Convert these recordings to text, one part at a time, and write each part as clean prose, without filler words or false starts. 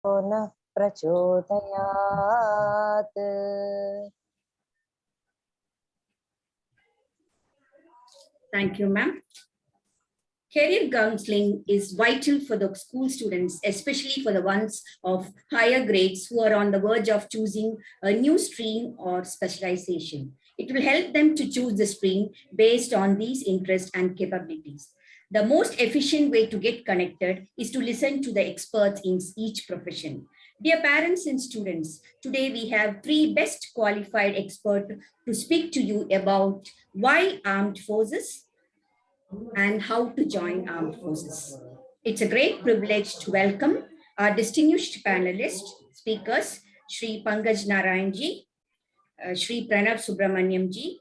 नः प्रचोदयात्। Thank you, ma'am. Career counseling is vital for the school students, especially for the ones of higher grades who are on the verge of choosing a new stream or specialization. It will help them to choose the stream based on these interests and capabilities. The most efficient way to get connected is to listen to the experts in each profession. Dear parents and students, today we have three best qualified experts to speak to you about why armed forces and how to join armed forces. It's a great privilege to welcome our distinguished panelists, speakers, Shri Pankaj Narayanji, Shri Pranav Subramaniamji,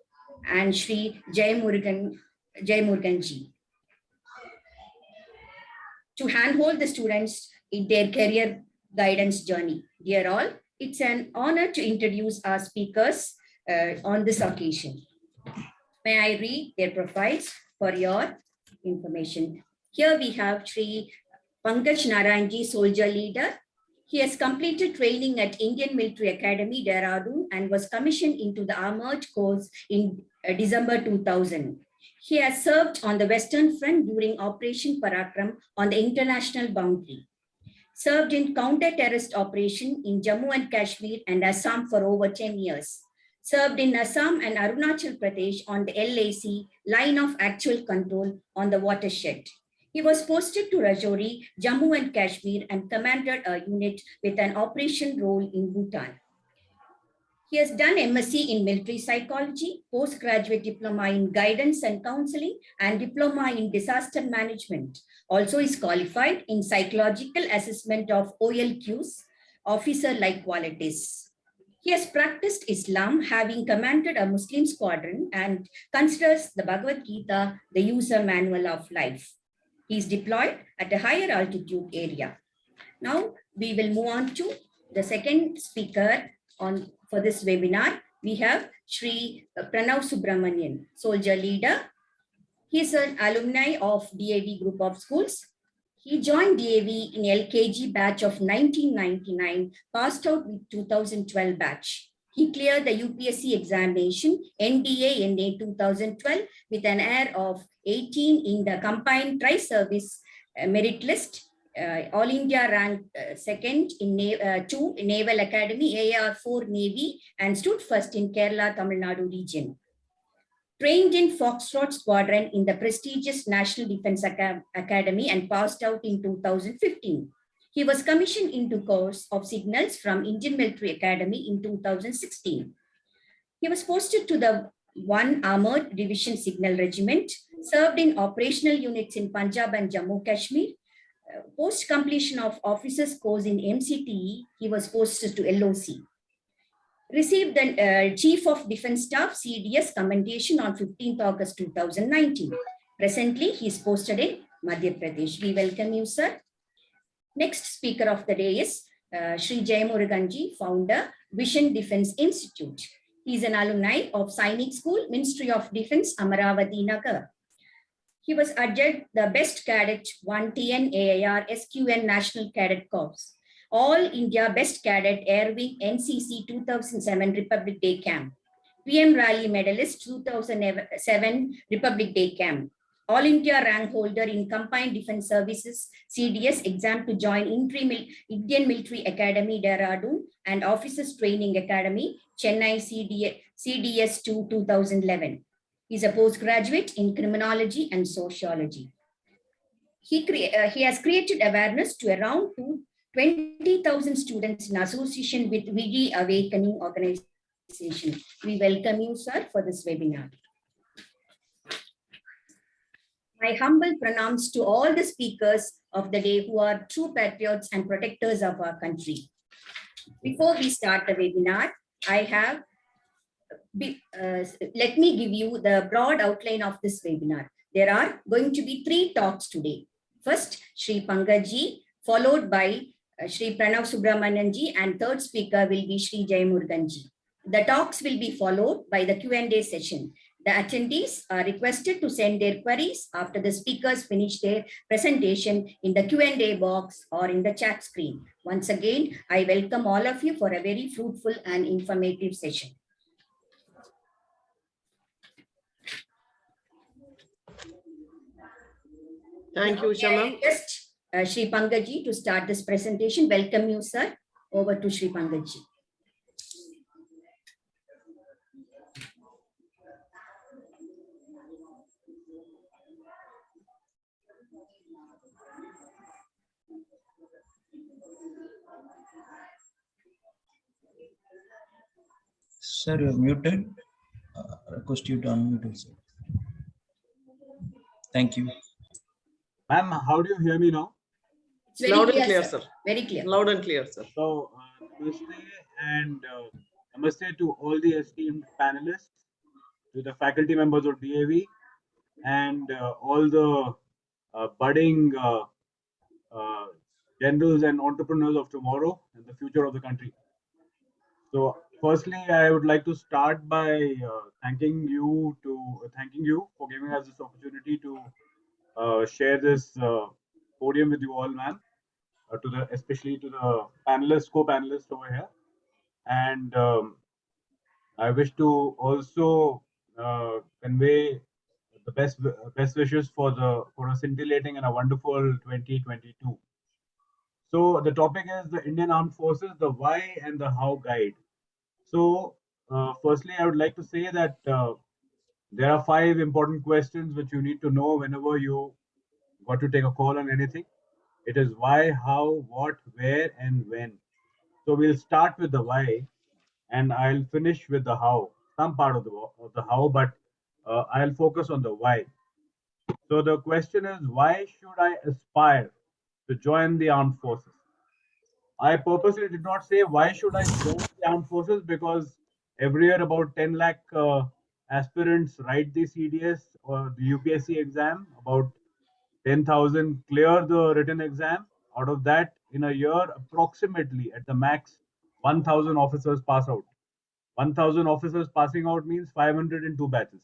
and Shri Jayamurganji, to handhold the students in their career guidance journey. Dear all, it's an honor to introduce our speakers on this occasion. May I read their profiles for your information? Here we have Shri Pankaj Narayanji, soldier leader. He has completed training at Indian Military Academy, Dehradun, and was commissioned into the Armored Corps in December 2000. He has served on the Western Front during Operation Parakram on the international boundary. Served in counter-terrorist operation in Jammu and Kashmir and Assam for over 10 years. Served in Assam and Arunachal Pradesh on the LAC, line of actual control on the watershed. He was posted to Rajouri, Jammu and Kashmir, and commanded a unit with an operation role in Bhutan. He has done MSc in military psychology, postgraduate diploma in guidance and counseling, and diploma in disaster management. Also is qualified in psychological assessment of OLQs, officer-like qualities. He has practiced Islam, having commanded a Muslim squadron, and considers the Bhagavad Gita the user manual of life. He is deployed at a higher altitude area. Now we will move on to the second speaker for this webinar. We have Shri Pranav Subramanian, soldier leader. He is an alumni of DAV Group of Schools. He joined DAV in LKG batch of 1999, passed out with 2012 batch. He cleared the UPSC examination, NDA NA 2012, with an air of 18 in the combined tri-service merit list. All India ranked second in Naval Academy, AR4 Navy, and stood first in Kerala, Tamil Nadu region. Trained in Foxtrot Squadron in the prestigious National Defence Academy and passed out in 2015. He was commissioned into course of signals from Indian Military Academy in 2016. He was posted to the 1 Armored Division Signal Regiment, served in operational units in Punjab and Jammu Kashmir. Post completion of officers course in MCTE, he was posted to LOC. Received the Chief of Defence Staff CDS commendation on 15th August 2019. Presently, he is posted in Madhya Pradesh. We welcome you, sir. Next speaker of the day is Shri Jayamurganji, founder, Vision Defence Institute. He is an alumni of Sainik School, Ministry of Defence, Amaravati Nagar. He was adjudged the Best Cadet 1 TNAIR SQN National Cadet Corps, All India Best Cadet Air Wing NCC 2007 Republic Day Camp, PM Rally Medalist 2007 Republic Day Camp, All India rank holder in Combined Defence Services CDS exam to join Indian Military Academy Dehradun and Officers Training Academy Chennai CDS 2011. He is a postgraduate in criminology and sociology. He has created awareness to around 20,000 students in association with Vidi Awakening organization. We welcome you, sir, for this webinar. My humble pranams to all the speakers of the day who are true patriots and protectors of our country. Before we start the webinar, let me give you the broad outline of this webinar. There are going to be 3 talks today. First, Shri Pankajji, followed by Shri Pranav Subramanianji, and third speaker will be Shri Jayamurganji. The talks will be followed by the Q&A session. The attendees are requested to send their queries after the speakers finish their presentation in the Q&A box or in the chat screen. Once again, I welcome all of you for a very fruitful and informative session. Thank you, Usha ma'am. Request Shri Pankaji to start this presentation. Welcome you, sir. Over to Shri Pankaji. Sir, you're muted. Request you to unmute yourself. Thank you. Ma'am, how do you hear me now? It's very Loud and clear, clear, sir. sir. Very clear. Loud and clear, sir. So, namaste and namaste to all the esteemed panelists, to the faculty members of DAV, and all the budding generals and entrepreneurs of tomorrow and the future of the country. So, firstly, I would like to start by thanking you for giving us this opportunity to share this podium with you all, ma'am. Especially to the panelists, co-panelists over here, and I wish to also convey the best wishes for a scintillating and a wonderful 2022. So the topic is the Indian Armed Forces, the why and the how guide. So firstly, I would like to say that there are 5 important questions which you need to know whenever you got to take a call on anything. It is why, how, what, where, and when. So we'll start with the why, and I'll finish with the how. Some part of the how, but I'll focus on the why. So the question is, why should I aspire to join the armed forces? I purposely did not say why should I join the armed forces, because every year about 10 lakh aspirants write the CDS or the UPSC exam. About 10,000 clear the written exam. Out of that, in a year, approximately at the max, 1,000 officers pass out. 1,000 officers passing out means 502 batches.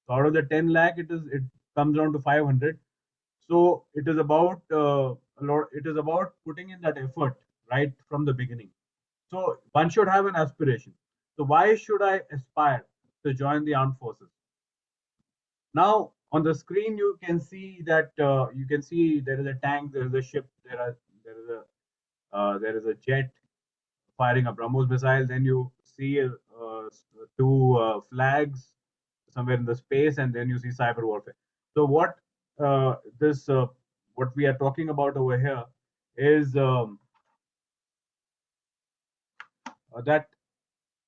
So out of the 10 lakh, it comes down to 500. So it is about It is about putting in that effort right from the beginning. So one should have an aspiration. So why should I aspire to join the armed forces? Now on the screen you can see that there is a tank, there is a ship, there is a jet firing a BrahMos missile. Then you see 2 flags somewhere in the space, and then you see cyber warfare. So what we are talking about over here is that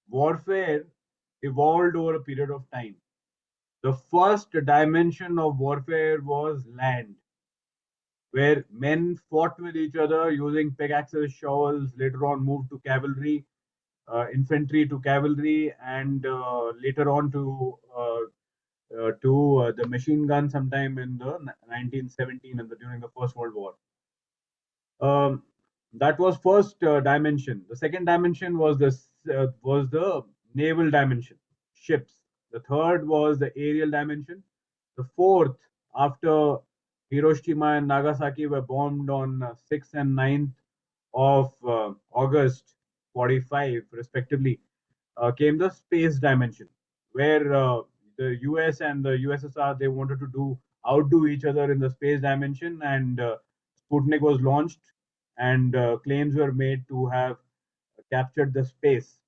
warfare evolved over a period of time. The first dimension of warfare was land, where men fought with each other using pickaxes, shovels, later on moved to cavalry, infantry to cavalry, and later on to the machine gun sometime in the 1917 and during the First World War. That was first dimension. The second dimension was the naval dimension, ships. The third was the aerial dimension. The fourth, after Hiroshima and Nagasaki were bombed on 6th and 9th of August 45, respectively, came the space dimension, where the US and the USSR, they wanted to outdo each other in the space dimension, and Sputnik was launched, and claims were made to have captured the space.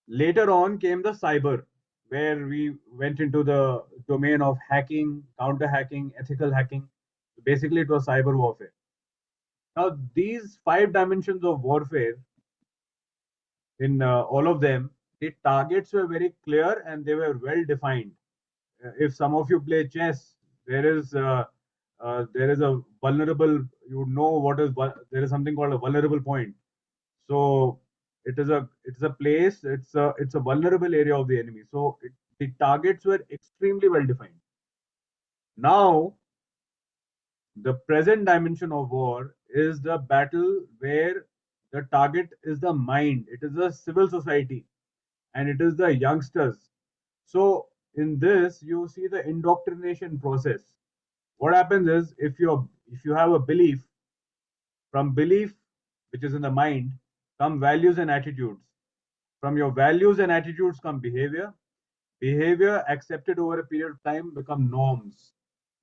Later on came the cyber, where we went into the domain of hacking, counter hacking, ethical hacking. Basically, it was cyber warfare. Now, these 5 dimensions of warfare, in all of them, the targets were very clear and they were well defined. If some of you play chess, there is a vulnerable. You know what is there is something called a vulnerable point. So it's a place. It's a vulnerable area of the enemy. So the targets were extremely well defined. Now, the present dimension of war is the battle where the target is the mind. It is the civil society, and it is the youngsters. So in this, you see the indoctrination process. What happens is if you have a belief, from belief, which is in the mind, come values and attitudes. From your values and attitudes come behavior. Behavior accepted over a period of time become norms.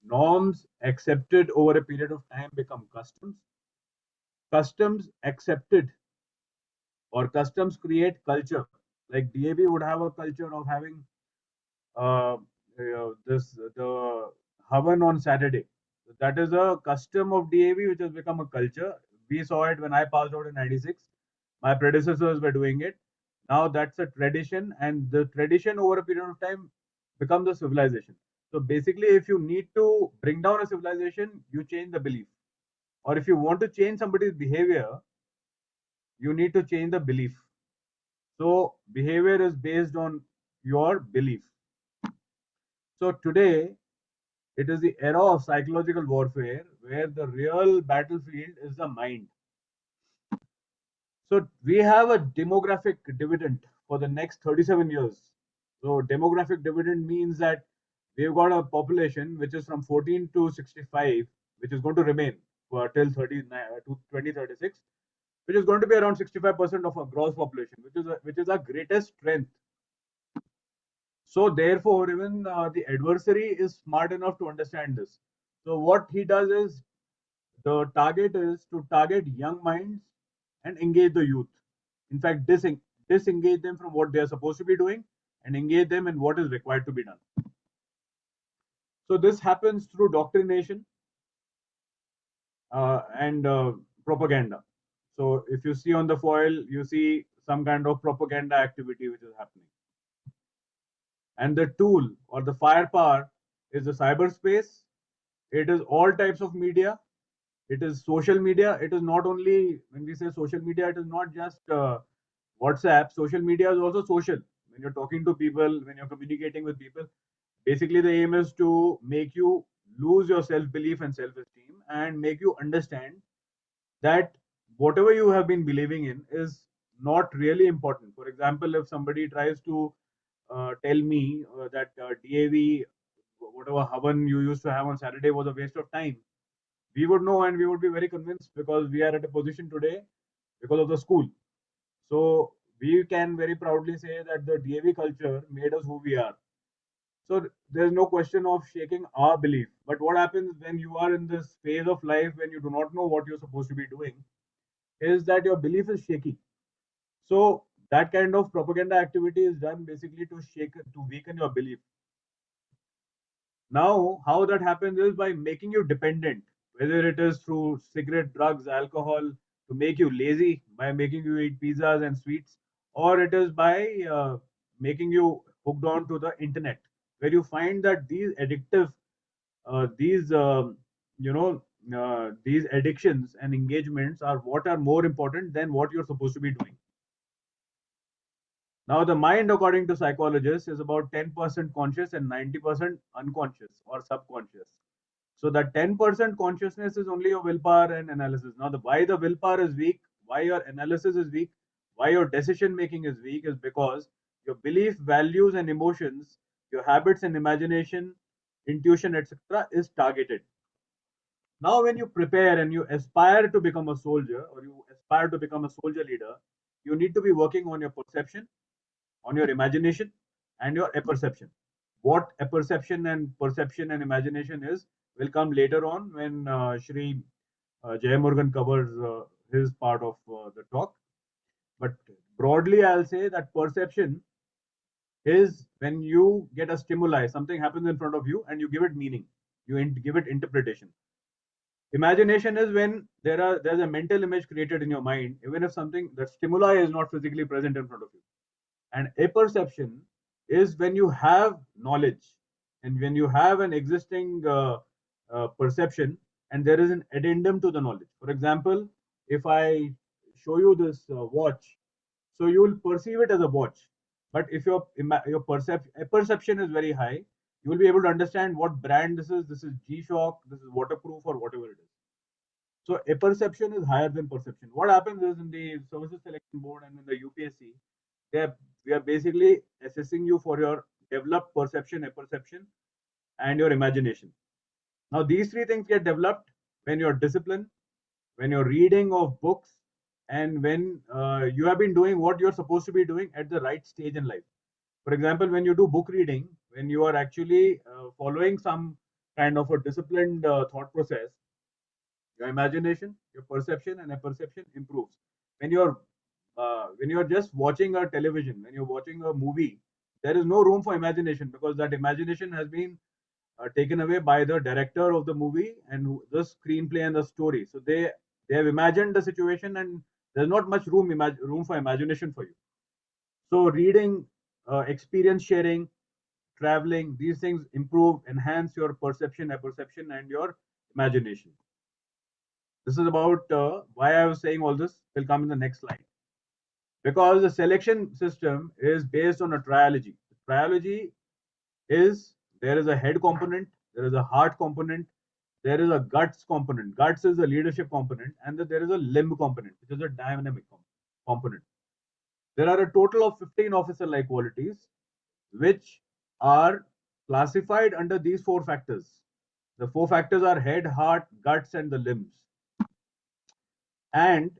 Norms accepted over a period of time become customs. Customs accepted or customs create culture. Like DAB would have a culture of having uh, this the Havan on Saturday. That is a custom of DAV which has become a culture. We saw it when I passed out in '96. My predecessors were doing it. Now that's a tradition, and the tradition over a period of time becomes a civilization. So basically, if you need to bring down a civilization, you change the belief. Or if you want to change somebody's behavior, you need to change the belief. So behavior is based on your belief. So today, it is the era of psychological warfare where the real battlefield is the mind. So we have a demographic dividend for the next 37 years. So demographic dividend means that we've got a population which is from 14 to 65, which is going to remain for till 2036, which is going to be around 65% of our gross population, which is our greatest strength. So therefore, even the adversary is smart enough to understand this. So what he does is the target is to target young minds and engage the youth. In fact, disengage them from what they are supposed to be doing and engage them in what is required to be done. So this happens through doctrination and propaganda. So if you see on the foil, you see some kind of propaganda activity which is happening. And the tool or the firepower is the cyberspace. It is all types of media. It is social media. It is not only, when we say social media, it is not just WhatsApp. Social media is also social. When you're talking to people, when you're communicating with people, basically the aim is to make you lose your self-belief and self-esteem and make you understand that whatever you have been believing in is not really important. For example, if somebody tries to tell me that DAV, whatever Havan you used to have on Saturday was a waste of time, we would know and we would be very convinced because we are at a position today because of the school. So we can very proudly say that the DAV culture made us who we are. So there's no question of shaking our belief. But what happens when you are in this phase of life when you do not know what you're supposed to be doing is that your belief is shaky. So that kind of propaganda activity is done basically to weaken your belief. Now, how that happens is by making you dependent, whether it is through cigarette, drugs, alcohol, to make you lazy, by making you eat pizzas and sweets, or it is by making you hooked on to the internet, where you find that these addictive, these, these addictions and engagements are what are more important than what you're supposed to be doing. Now, the mind, according to psychologists, is about 10% conscious and 90% unconscious or subconscious. So that 10% consciousness is only your willpower and analysis. Now, why the willpower is weak, why your analysis is weak, why your decision making is weak is because your belief, values, and emotions, your habits and imagination, intuition, etc., is targeted. Now, when you prepare and you aspire to become a soldier or you aspire to become a soldier leader, you need to be working on your perception, on your imagination, and your apperception. What apperception and imagination is will come later on when Shri Jayamurgan covers his part of the talk. But broadly, I'll say that perception is when you get a stimuli, something happens in front of you, and you give it meaning, give it interpretation. Imagination is when there's a mental image created in your mind, even if something that stimuli is not physically present in front of you. And apperception is when you have knowledge and when you have an existing perception and there is an addendum to the knowledge. For example, if I show you this watch, so you will perceive it as a watch. But if your perception is very high, you will be able to understand what brand this is. This is G-Shock, this is waterproof, or whatever it is. So apperception is higher than perception. What happens is in the Services Selection Board and in the UPSC, we are basically assessing you for your develop perception, apperception, and your imagination. Now, these three things get developed when you're disciplined, when you're reading of books, and when you have been doing what you're supposed to be doing at the right stage in life. For example, when you do book reading, when you are actually following some kind of a disciplined thought process, your imagination, your perception, and apperception improves. When you're just watching a television, when you're watching a movie, there is no room for imagination because that imagination has been taken away by the director of the movie and the screenplay and the story. So they have imagined the situation, and there's not much room for imagination for you. So reading, experience sharing, traveling, these things improve, enhance your perception, apperception, and your imagination. This is about why I was saying all this. Will come in the next slide. Because the selection system is based on a trilogy. The trilogy is there is a head component, there is a heart component, there is a guts component. Guts is the leadership component, and there is a limb component, which is a dynamic component. There are a total of 15 officer-like qualities, which are classified under these four factors. The four factors are head, heart, guts, and the limbs. And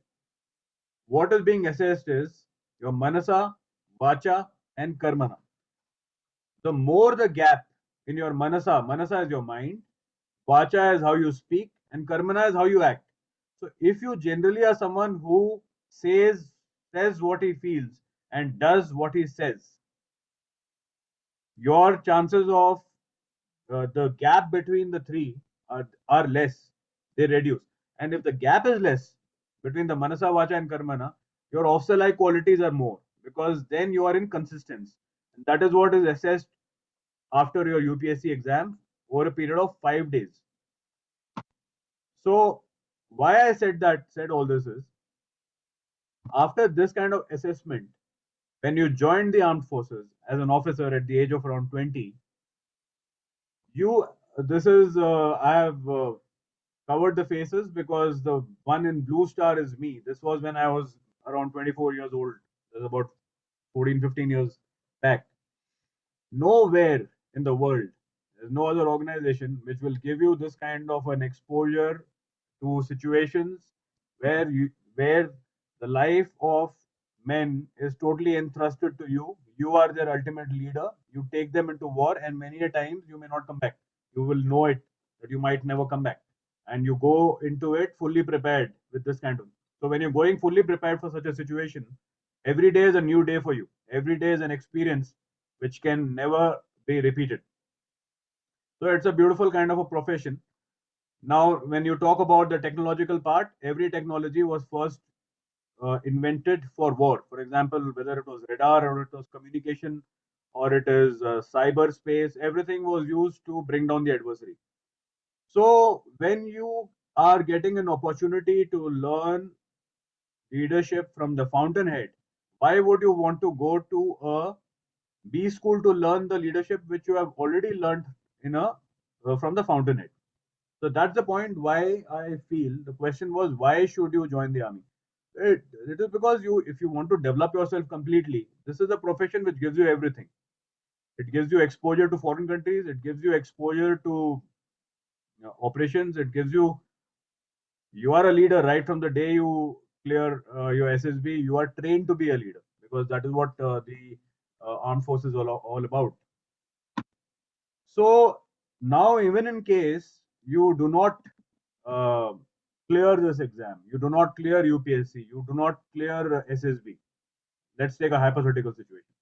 what is being assessed is your manasa, vacha, and karmana. The more the gap in your manasa is your mind, vacha is how you speak, and karmana is how you act. So if you generally are someone who says what he feels and does what he says, your chances of the gap between the three are less, they reduce. And if the gap is less between the manasa, vacha, and karmana, your officer-like qualities are more because then you are in consistency. And that is what is assessed after your UPSC exam over a period of 5 days. So why I said all this is after this kind of assessment, when you joined the armed forces as an officer at the age of around 20, you this is I have covered the faces because the one in blue star is me. This was when I was around 24 years old. That's about 14, 15 years back. Nowhere in the world, there's no other organization which will give you this kind of an exposure to situations where the life of men is totally entrusted to you. You are their ultimate leader. You take them into war, and many a times you may not come back. You will know it that you might never come back, and you go into it fully prepared with this kind of. So when you're going fully prepared for such a situation, every day is a new day for you. Every day is an experience which can never be repeated. So it's a beautiful kind of a profession. Now, when you talk about the technological part, every technology was first invented for war. For example, whether it was radar or it was communication or it is cyberspace, everything was used to bring down the adversary. So when you are getting an opportunity to learn leadership from the fountainhead, why would you want to go to a B school to learn the leadership which you have already learned in a from the fountainhead? So that's the point why I feel the question was why should you join the army? It is because if you want to develop yourself completely, this is a profession which gives you everything. It gives you exposure to foreign countries. It gives you exposure to operations. It gives you are a leader right from the day you clear your SSB. You are trained to be a leader because that is what the armed forces all about. So now, even in case you do not uh, clear this exam, you do not clear UPSC, you do not clear SSB. Let's take a hypothetical situation.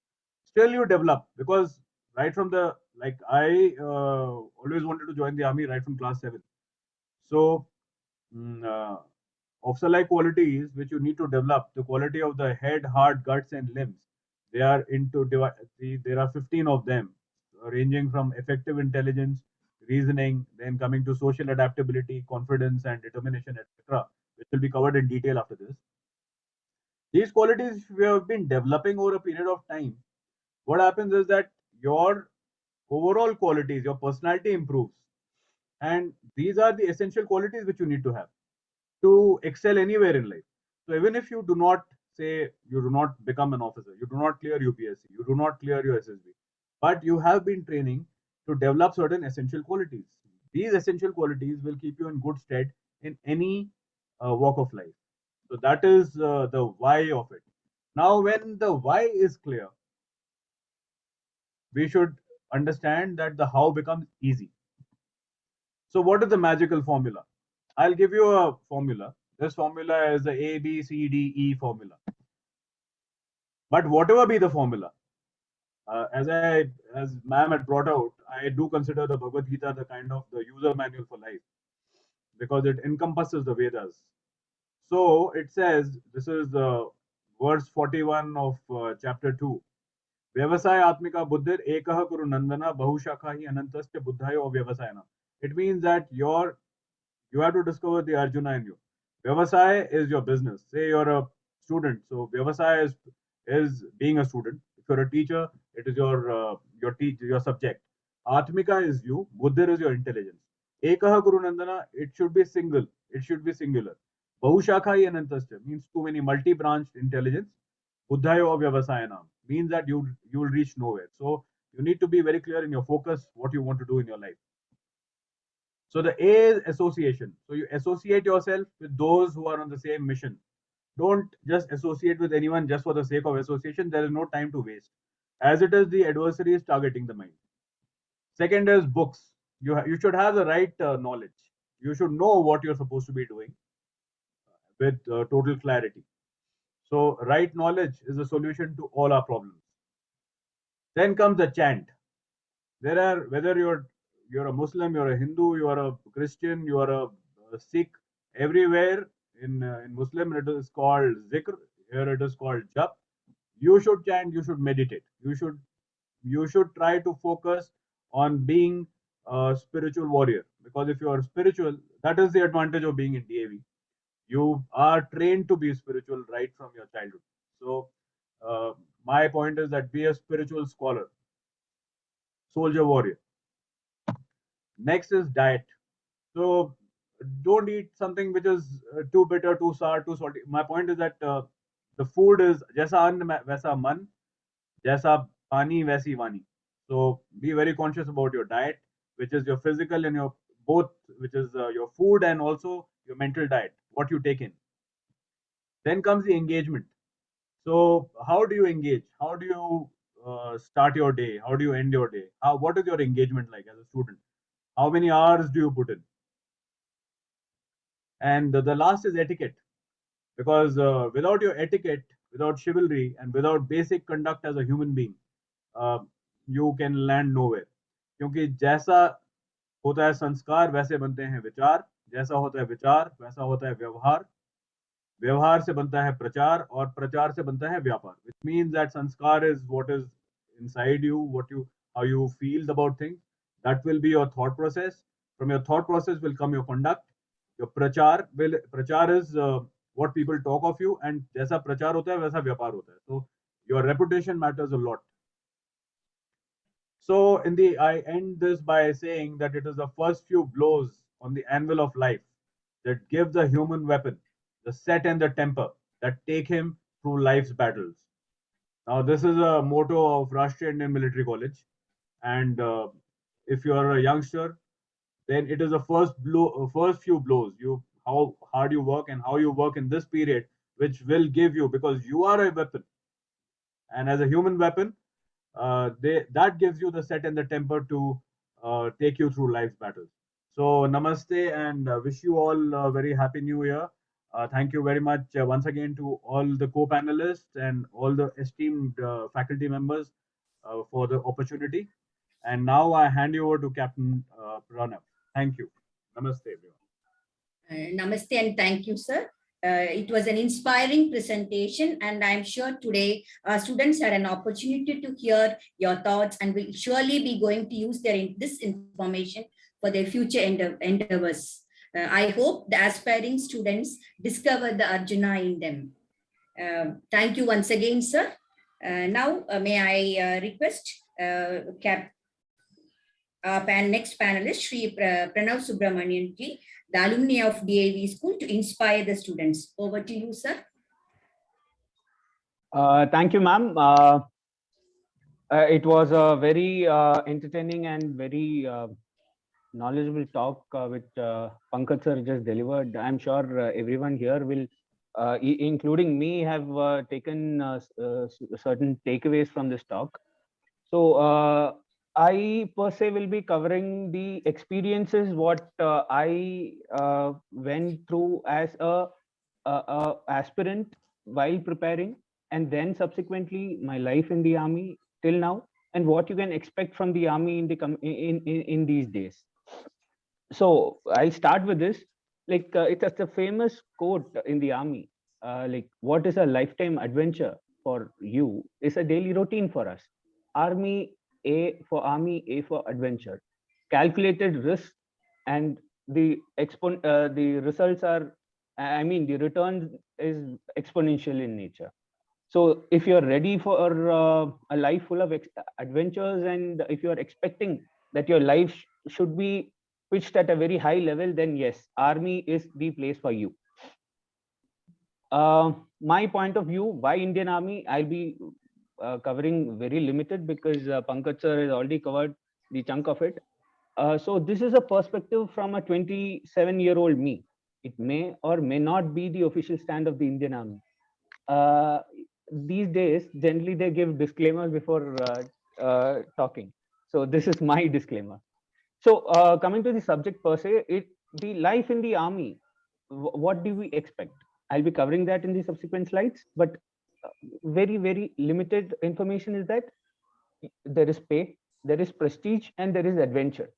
Still, you develop because right from the like I always wanted to join the army right from class 7. So officer-like qualities which you need to develop, the quality of the head, heart, guts, and limbs. They are there are 15 of them, ranging from effective intelligence, reasoning, then coming to social adaptability, confidence, and determination, etc., which will be covered in detail after this. These qualities we have been developing over a period of time. What happens is that your overall qualities, your personality improves. And these are the essential qualities which you need to have to excel anywhere in life. So even if you do not say you do not become an officer, you do not clear UPSC, you do not clear your SSB, but you have been training to develop certain essential qualities. These essential qualities will keep you in good stead in any walk of life. So that is the why of it. Now, when the why is clear, we should understand that the how becomes easy. So what is the magical formula? I'll give you a formula. This formula is the A, B, C, D, E formula. But whatever be the formula, as ma'am had brought out, I do consider the Bhagavad Gita the kind of the user manual for life because it encompasses the Vedas. So it says, this is verse 41 of chapter 2. Vyavasaya atmika buddhir ekah kuru nandana bahushakha hi anantasya buddhayo vyavasayana. It means that you have to discover the Arjuna in you. Vyavasaya is your business. Say you're a student, so Vyavasaya is being a student. If you're a teacher, it is your subject. Atmika is you. Buddhir is your intelligence. Ekah Guru Nandana, it should be single. It should be singular. Bahushakha anantasya means too many multi-branched intelligence. Buddhayo Vyavasayana means that you will reach nowhere. So you need to be very clear in your focus, what you want to do in your life. So the A is association. So you associate yourself with those who are on the same mission. Don't just associate with anyone just for the sake of association. There is no time to waste. As it is, the adversary is targeting the mind. Second is books. You should have the right knowledge. You should know what you're supposed to be doing with total clarity. So right knowledge is the solution to all our problems. Then comes the chant. Whether you're a Muslim, you're a Hindu, you are a Christian, you are a Sikh, everywhere in Muslim it is called zikr, here it is called jap. You should chant, you should meditate, you should try to focus on being a spiritual warrior, because if you are spiritual, that is the advantage of being in DAV. You are trained to be spiritual right from your childhood. So my point is that be a spiritual scholar, soldier warrior. Next is diet. So don't eat something which is too bitter, too sour, too salty. My point is that the food is jaisa ann vaisa man, jaisa pani vaisi vani. So be very conscious about your diet, which is your physical and your both, which is your food and also your mental diet, what you take in. Then comes the engagement. So how do you engage? How do you start your day? How do you end your day? What is your engagement like as a student? How many hours do you put in? And the last is etiquette, because without your etiquette, without chivalry, and without basic conduct as a human being, you can land nowhere. क्योंकि जैसा होता है संस्कार वैसे बनते हैं विचार, जैसा होता है विचार वैसा होता है व्यवहार, व्यवहार से बनता है प्रचार और प्रचार से बनता है व्यापार. Which means that sanskar is what is inside you, how you feel about things. That will be your thought process. From your thought process will come your conduct. Your prachar is what people talk of you, and जैसा प्रचार होता है वैसा व्यापार होता है. So your reputation matters a lot. So I end this by saying that it is the first few blows on the anvil of life that give the human weapon the set and the temper that take him through life's battles. Now, this is a motto of Rashtriya Indian Military College, and if you are a youngster, then it is the first few blows. How hard you work and how you work in this period, which will give you, because you are a weapon, and as a human weapon, that gives you the set and the temper to take you through life's battles. So namaste, and wish you all a very happy new year. Thank you very much once again to all the co-panelists and all the esteemed faculty members for the opportunity. And now I hand you over to Captain Pranav. Thank you. Namaste, everyone. Namaste and thank you, sir. It was an inspiring presentation, and I'm sure today our students had an opportunity to hear your thoughts and will surely be going to use this information for their future endeavors. I hope the aspiring students discover the Arjuna in them. Thank you once again, sir. Now, may I request next panelist, Shri Pranav Subramanian ji, the alumni of DAV School, to inspire the students. Over to you, sir. Thank you, ma'am. It was a very entertaining and very knowledgeable talk which Pankaj sir just delivered. I'm sure everyone here will, including me, have taken certain takeaways from this talk. So I per se will be covering the experiences what I went through as a aspirant while preparing, and then subsequently my life in the army till now, and what you can expect from the army in the in these days. So I'll start with this. Like it's a famous quote in the army. Like, what is a lifetime adventure for you is a daily routine for us. Army A for adventure, calculated risk, and the results are, I mean, the return is exponential in nature. So if you're ready for a life full of adventures, and if you're expecting that your life should be pitched at a very high level, then yes, army is the place for you. My point of view, why Indian Army? I'll be covering very limited because Pankaj sir has already covered the chunk of it. So this is a perspective from a 27-year-old me. It may or may not be the official stand of the Indian Army. Uh, these days, generally they give disclaimers before talking. So this is my disclaimer. So coming to the subject per se, the life in the army, what do we expect? I'll be covering that in the subsequent slides, but very, very limited information is that there is pay, there is prestige, and there is adventure.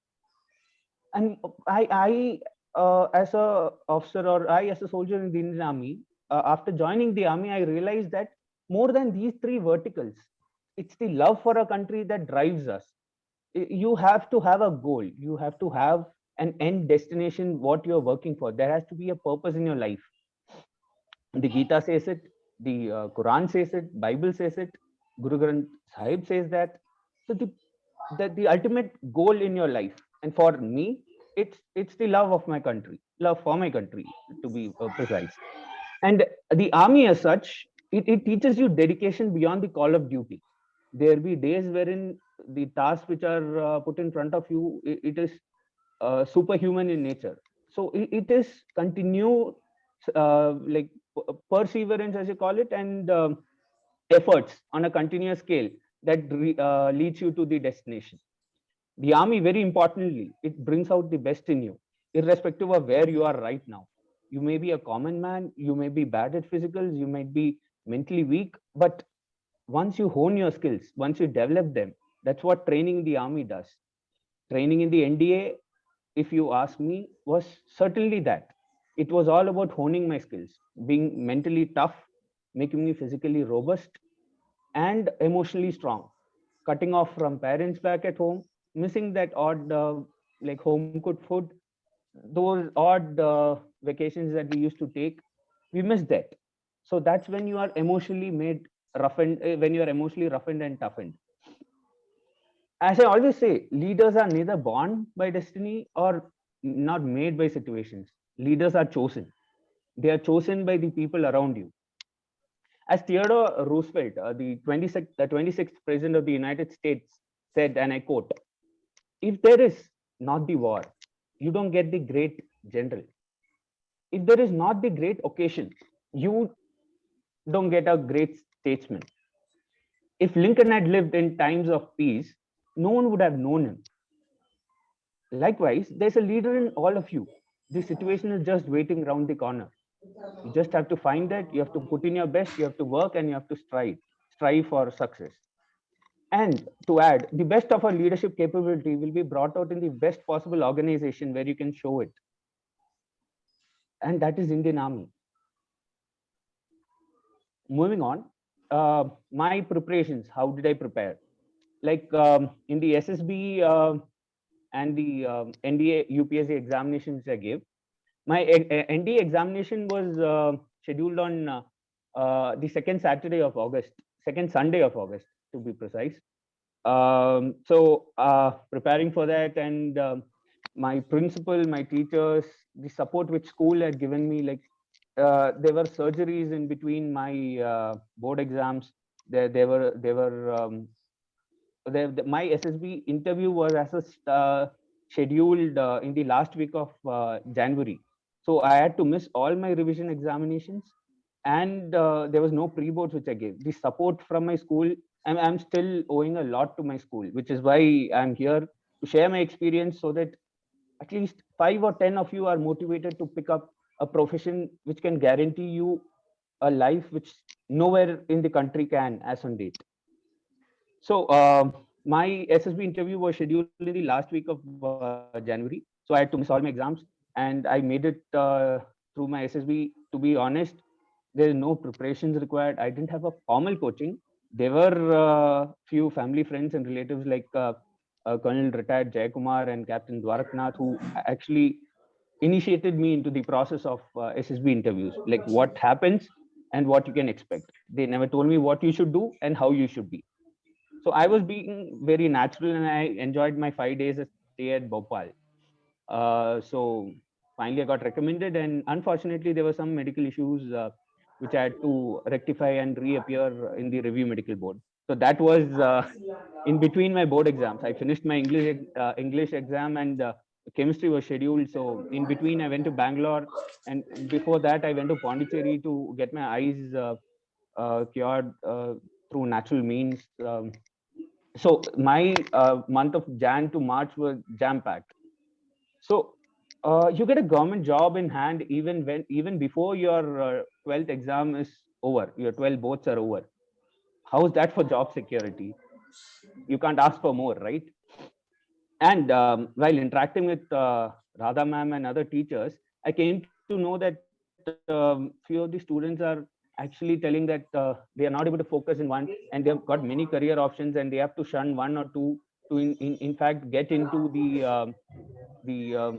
And as a officer, or I as a soldier in the Indian Army, after joining the army, I realized that more than these three verticals, it's the love for a country that drives us. You have to have a goal. You have to have an end destination, what you're working for. There has to be a purpose in your life. The Gita says it, the Quran says it, Bible says it, Guru Granth Sahib says that. So the ultimate goal in your life, and for me, it's the love of my country, love for my country, to be precise. And the army as such, it teaches you dedication beyond the call of duty. There be days wherein the tasks which are put in front of you, it is superhuman in nature. So it is continued, like perseverance, as you call it, and efforts on a continuous scale that leads you to the destination. The army, very importantly, it brings out the best in you, irrespective of where you are right now. You may be a common man, you may be bad at physicals, you might be mentally weak, but once you hone your skills, once you develop them, that's what training in the army does. Training in the NDA, if you ask me, was certainly that. It was all about honing my skills, being mentally tough, making me physically robust, and emotionally strong, cutting off from parents back at home, missing that odd like home cooked food, those odd vacations that we used to take, we miss that. So that's when you are emotionally made roughened, when you are emotionally roughened and toughened. As I always say, leaders are neither born by destiny or not made by situations. Leaders are chosen. They are chosen by the people around you. As Theodore Roosevelt, the 26th president of the United States, said, and I quote, "If there is not the war, you don't get the great general. If there is not the great occasion, you don't get a great statesman. If Lincoln had lived in times of peace, no one would have known him. Likewise, there's a leader in all of you. The situation is just waiting around the corner. You just have to find it, you have to put in your best, you have to work, and you have to strive for success." And to add, the best of our leadership capability will be brought out in the best possible organization where you can show it. And that is Indian Army. Moving on, my preparations, how did I prepare? Like in the SSB and the NDA UPSC examinations I gave, my NDA examination was scheduled on the second Sunday of August, to be precise. So preparing for that, and my principal, my teachers, the support which school had given me, like there were surgeries in between my board exams. There were my SSB interview was scheduled in the last week of January. So I had to miss all my revision examinations, and there was no pre-boards which I gave. The support from my school, I'm still owing a lot to my school, which is why I'm here to share my experience so that at least 5 or 10 of you are motivated to pick up a profession which can guarantee you a life which nowhere in the country can as on date. So my SSB interview was scheduled in the last week of January. So I had to miss all my exams, and I made it through my SSB. To be honest, there is no preparations required. I didn't have a formal coaching. There were few family friends and relatives like Colonel retired Jayakumar and Captain Dwaraknath who actually initiated me into the process of SSB interviews, like what happens and what you can expect. They never told me what you should do and how you should be. So I was being very natural, and I enjoyed my 5 days of stay at Bhopal. So finally I got recommended, and unfortunately there were some medical issues which I had to rectify and reappear in the review medical board. So that was in between my board exams. I finished my English exam, and chemistry was scheduled. So in between I went to Bangalore, and before that I went to Pondicherry to get my eyes cured through natural means. So my month of Jan to March was jam packed. So you get a government job in hand even before your 12th exam is over, your 12 boards are over. How is that for job security? You can't ask for more, right? And while interacting with Radha ma'am and other teachers, I came to know that few of the students are actually telling that they are not able to focus in one, and they've got many career options, and they have to shun one or two to in fact get into the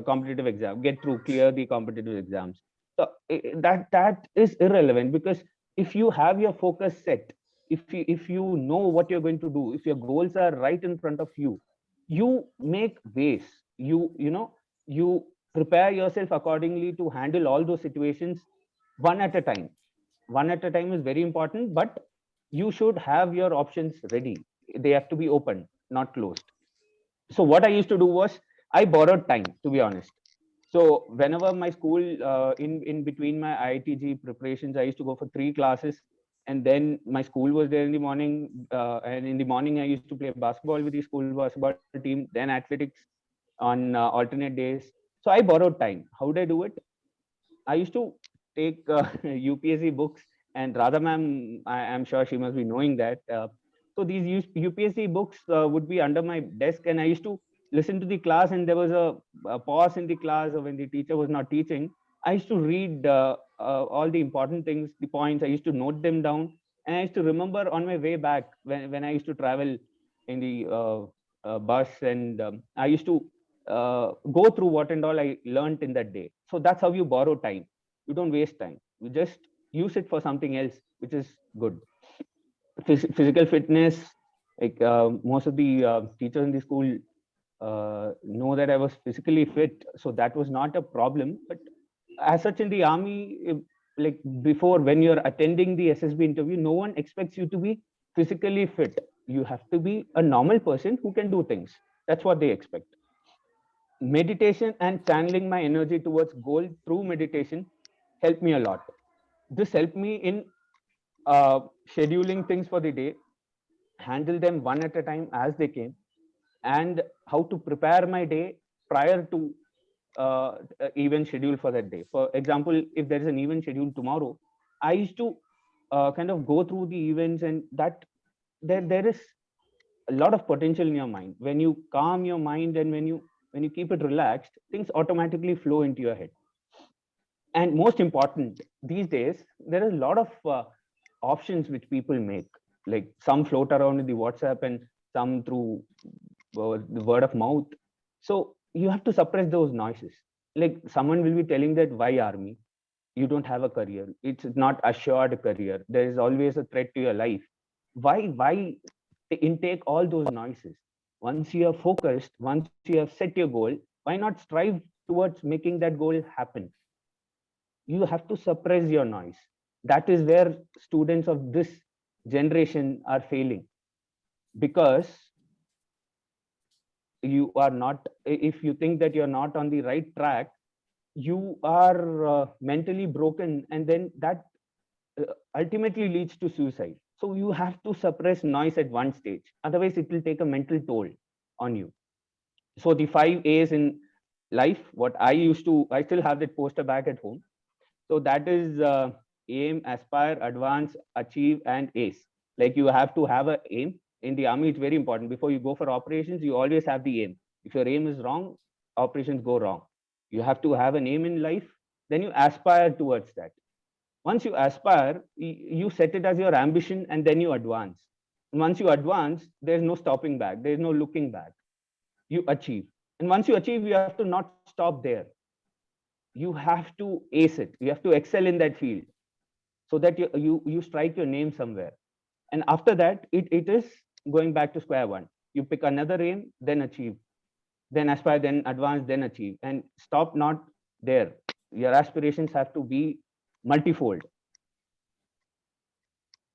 competitive exam, get through, clear the competitive exams. So that is irrelevant, because if you have your focus set, if you know what you're going to do, if your goals are right in front of you, you make ways. You prepare yourself accordingly to handle all those situations one at a time. One at a time is very important, but you should have your options ready. They have to be open, not closed. So what I used to do was I borrowed time, to be honest. So whenever my school, in between my IITG preparations, I used to go for 3 classes, and then my school was there in the morning, and in the morning I used to play basketball with the school basketball team, then athletics on alternate days. So I borrowed time. How did I do it? I used to take UPSC books, and Radha ma'am, I'm sure she must be knowing that. So these UPSC books would be under my desk, and I used to listen to the class, and there was a pause in the class, or when the teacher was not teaching, I used to read all the important things, the points. I used to note them down, and I used to remember on my way back when I used to travel in the bus, and I used to go through what and all I learned in that day. So that's how you borrow time. You don't waste time. You just use it for something else, which is good. Physical fitness, like most of the teachers in the school know that I was physically fit, so that was not a problem. But as such, in the army, like before, when you're attending the SSB interview, no one expects you to be physically fit. You have to be a normal person who can do things. That's what they expect. Meditation and channeling my energy towards goal through meditation helped me a lot. This helped me in scheduling things for the day, handle them one at a time as they came, and how to prepare my day prior to event schedule for that day. For example, if there is an event scheduled tomorrow, I used to kind of go through the events, and that there is a lot of potential in your mind. When you calm your mind, and when you keep it relaxed, things automatically flow into your head. And most important, these days there is a lot of options which people make, like some float around in the WhatsApp, and some through the word of mouth. So you have to suppress those noises. Like someone will be telling that, why army? You don't have a career. It's not assured career. There is always a threat to your life. Why intake all those noises? Once you are focused, once you have set your goal, why not strive towards making that goal happen? You have to suppress your noise. That is where students of this generation are failing. because you are not, if you think that you're not on the right track, you are mentally broken, and then that ultimately leads to suicide. So you have to suppress noise at one stage, otherwise it will take a mental toll on you. So the 5 A's in life, what I still have that poster back at home. So that is aim, aspire, advance, achieve, and ace. Like you have to have an aim. In the army, it's very important. Before you go for operations, you always have the aim. If your aim is wrong, operations go wrong. You have to have an aim in life, then you aspire towards that. Once you aspire, you set it as your ambition, and then you advance. And once you advance, there's no stopping back, there's no looking back. You achieve. And once you achieve, you have to not stop there. You have to ace it. You have to excel in that field so that you strike your name somewhere. And after that, it is going back to square one. You pick another aim, then achieve, then aspire, then advance, then achieve, and stop not there. Your aspirations have to be multifold.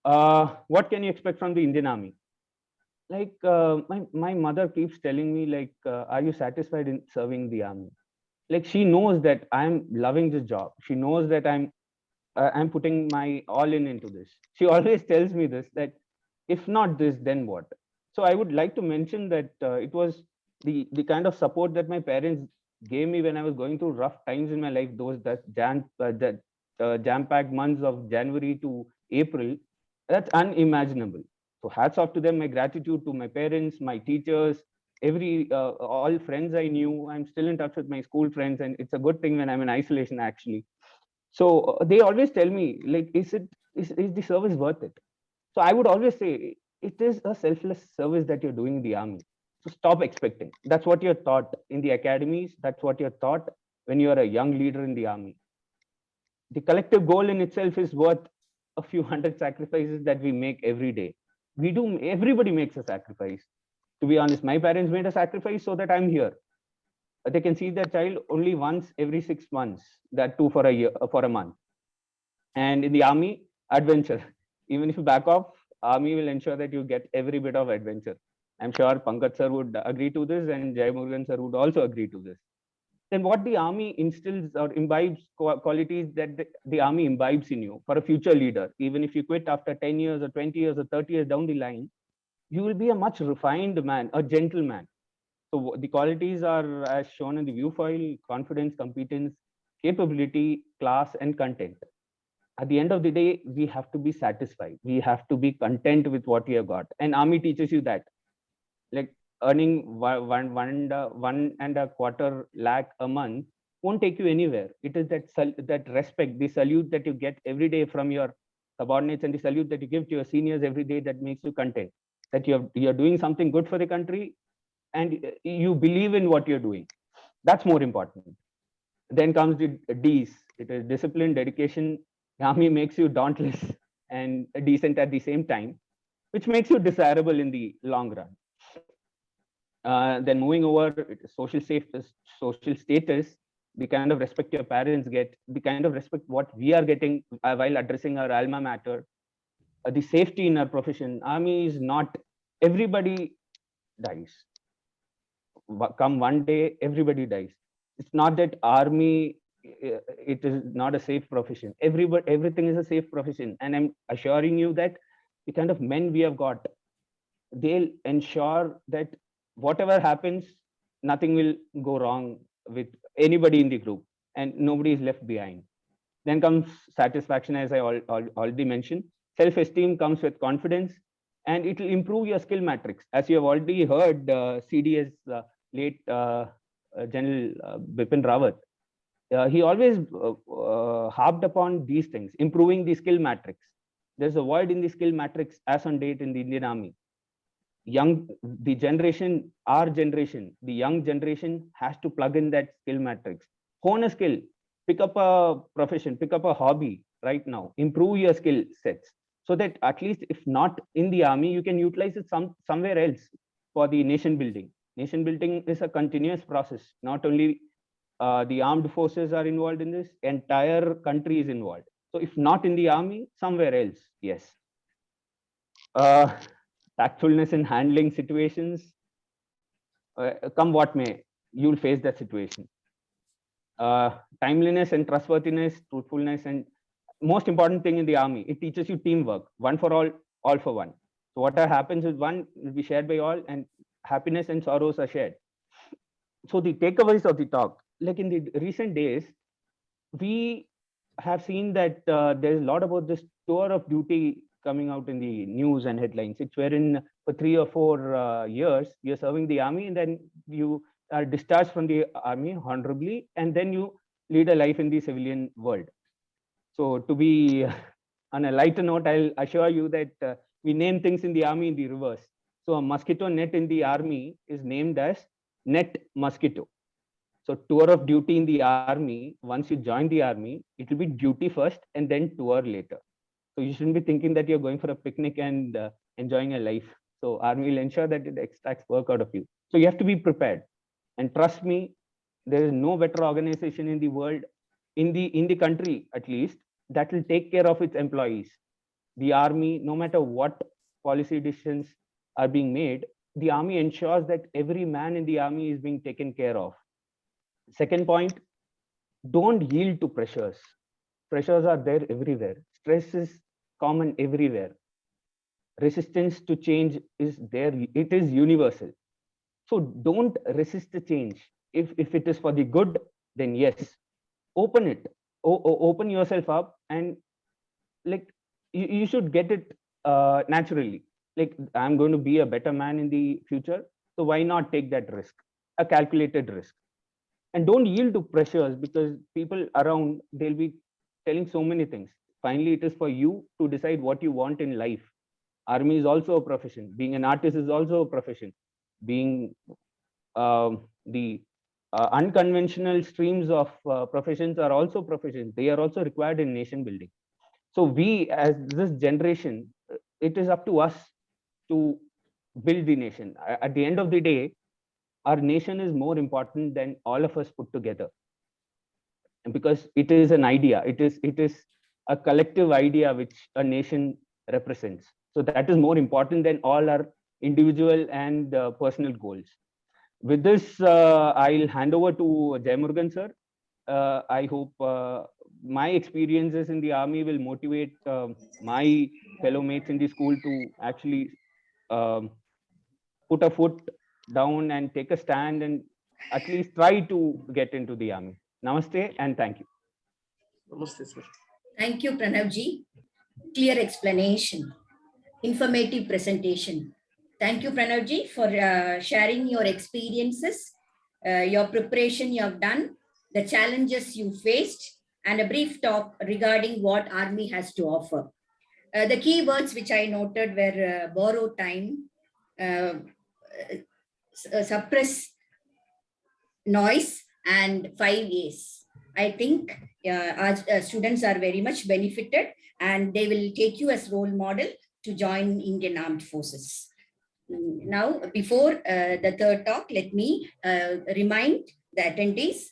What can you expect from the Indian Army? Like my mother keeps telling me, like, are you satisfied in serving the army? Like she knows that I'm loving this job. She knows that I'm putting my all in into this. She always tells me this, that if not this, then what? So I would like to mention that it was the kind of support that my parents gave me when I was going through rough times in my life. Those jam-packed months of January to April, that's unimaginable. So hats off to them. My gratitude to my parents, my teachers, all friends I knew. I'm still in touch with my school friends, and it's a good thing when I'm in isolation actually. So they always tell me, like, is the service worth it? So I would always say it is a selfless service that you're doing in the army. So stop expecting. That's what you're taught in the academies. That's what you're taught when you're a young leader in the army. The collective goal in itself is worth a few hundred sacrifices that we make every day. Everybody makes a sacrifice. To be honest, my parents made a sacrifice so that I'm here. They can see their child only once every 6 months, that too for a year, for a month. And in the army, adventure. Even if you back off, army will ensure that you get every bit of adventure. I'm sure Pankaj sir would agree to this, and Jai Murugan sir would also agree to this. Then what the army instills or imbibes qualities that the army imbibes in you for a future leader. Even if you quit after 10 years or 20 years or 30 years down the line, you will be a much refined man, a gentleman. So the qualities are as shown in the view file: confidence, competence, capability, class, and content. At the end of the day, we have to be satisfied. We have to be content with what we have got. And army teaches you that. Like earning 1.25 lakh a month won't take you anywhere. It is that respect, the salute that you get every day from your subordinates, and the salute that you give to your seniors every day, that makes you content. That you're doing something good for the country, and you believe in what you're doing. That's more important. Then comes the D's. It is discipline, dedication. The army makes you dauntless and decent at the same time, which makes you desirable in the long run. Then moving over, social status, the kind of respect your parents get, the kind of respect what we are getting while addressing our alma mater, the safety in our profession. Army is not, everybody dies. Come one day, everybody dies. It's not that army, it is not a safe profession. Everything is a safe profession. And I'm assuring you that the kind of men we have got, they'll ensure that whatever happens, nothing will go wrong with anybody in the group, and nobody is left behind. Then comes satisfaction, as I already mentioned. Self-esteem comes with confidence, and it will improve your skill matrix. As you have already heard, CDS late General Bipin Rawat, he always harped upon these things, improving the skill matrix. There's a void in the skill matrix as on date in the Indian Army. The generation, our generation, the young generation has to plug in that skill matrix. Hone a skill, pick up a profession, pick up a hobby right now, improve your skill sets, so that at least if not in the army, you can utilize it somewhere else for the nation building. Nation building is a continuous process. Not only the armed forces are involved in this, entire country is involved. So if not in the army, somewhere else, yes. tactfulness in handling situations. Come what may, you'll face that situation. Timeliness and trustworthiness, truthfulness, and most important thing in the army, it teaches you teamwork, one for all for one. So whatever happens with one will be shared by all, and happiness and sorrows are shared. So the takeaways of the talk, like in the recent days, we have seen that there's a lot about this tour of duty coming out in the news and headlines. It's wherein for 3 or 4 years you're serving the army, and then you are discharged from the army honorably, and then you lead a life in the civilian world. So to be on a lighter note, I'll assure you that we name things in the army in the reverse. So a mosquito net in the army is named as net mosquito. So tour of duty in the army, once you join the army, it will be duty first and then tour later. So you shouldn't be thinking that you're going for a picnic and enjoying a life. So army will ensure that it extracts work out of you. So you have to be prepared. And trust me, there is no better organization in the world, in the country at least, that will take care of its employees. The army, no matter what policy decisions are being made, the army ensures that every man in the army is being taken care of. Second point, don't yield to pressures. Pressures are there everywhere. Stress is common everywhere. Resistance to change is there. It is universal. So don't resist the change. If it is for the good, then yes, open it. Open yourself up, and like you should get it naturally. Like, I'm going to be a better man in the future, so why not take that risk, a calculated risk? And don't yield to pressures, because people around, they'll be telling so many things. Finally, it is for you to decide what you want in life. Army is also a profession. Being an artist is also a profession. Being the unconventional streams of professions are also professions. They are also required in nation building. So we, as this generation, it is up to us to build the nation. At the end of the day, our nation is more important than all of us put together, because it is an idea. It is a collective idea which a nation represents. So that is more important than all our individual and personal goals. With this, I'll hand over to Jaimurugan sir. I hope my experiences in the army will motivate my fellow mates in the school to actually put a foot down and take a stand and at least try to get into the army. Namaste and thank you. Namaste, sir. Thank you, Pranavji. Clear explanation, informative presentation. Thank you, Pranavji, for sharing your experiences, your preparation you have done, the challenges you faced, and a brief talk regarding what Army has to offer. The key words which I noted were borrow time, suppress noise, and 5 A's. I think our students are very much benefited, and they will take you as role model to join Indian Armed Forces. Now, before the third talk, let me remind the attendees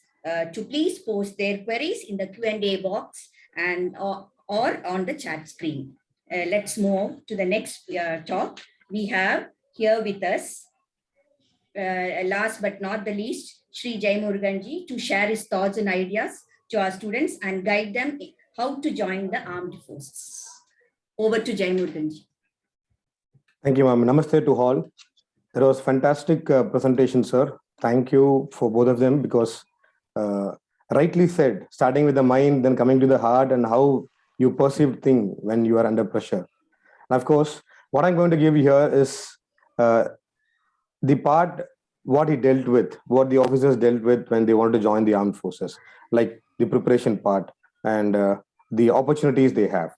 to please post their queries in the Q&A box and or on the chat screen. Let's move to the next talk. We have here with us, last but not the least, Shri Jaimuruganji, to share his thoughts and ideas to our students and guide them how to join the armed forces. Over to Jaimuruganji. Thank you, ma'am. Namaste to all. That was fantastic presentation, sir. Thank you for both of them, because rightly said, starting with the mind, then coming to the heart, and how you perceive things when you are under pressure. And of course, what I'm going to give here is the part what he dealt with, what the officers dealt with when they wanted to join the armed forces, like the preparation part and the opportunities they have.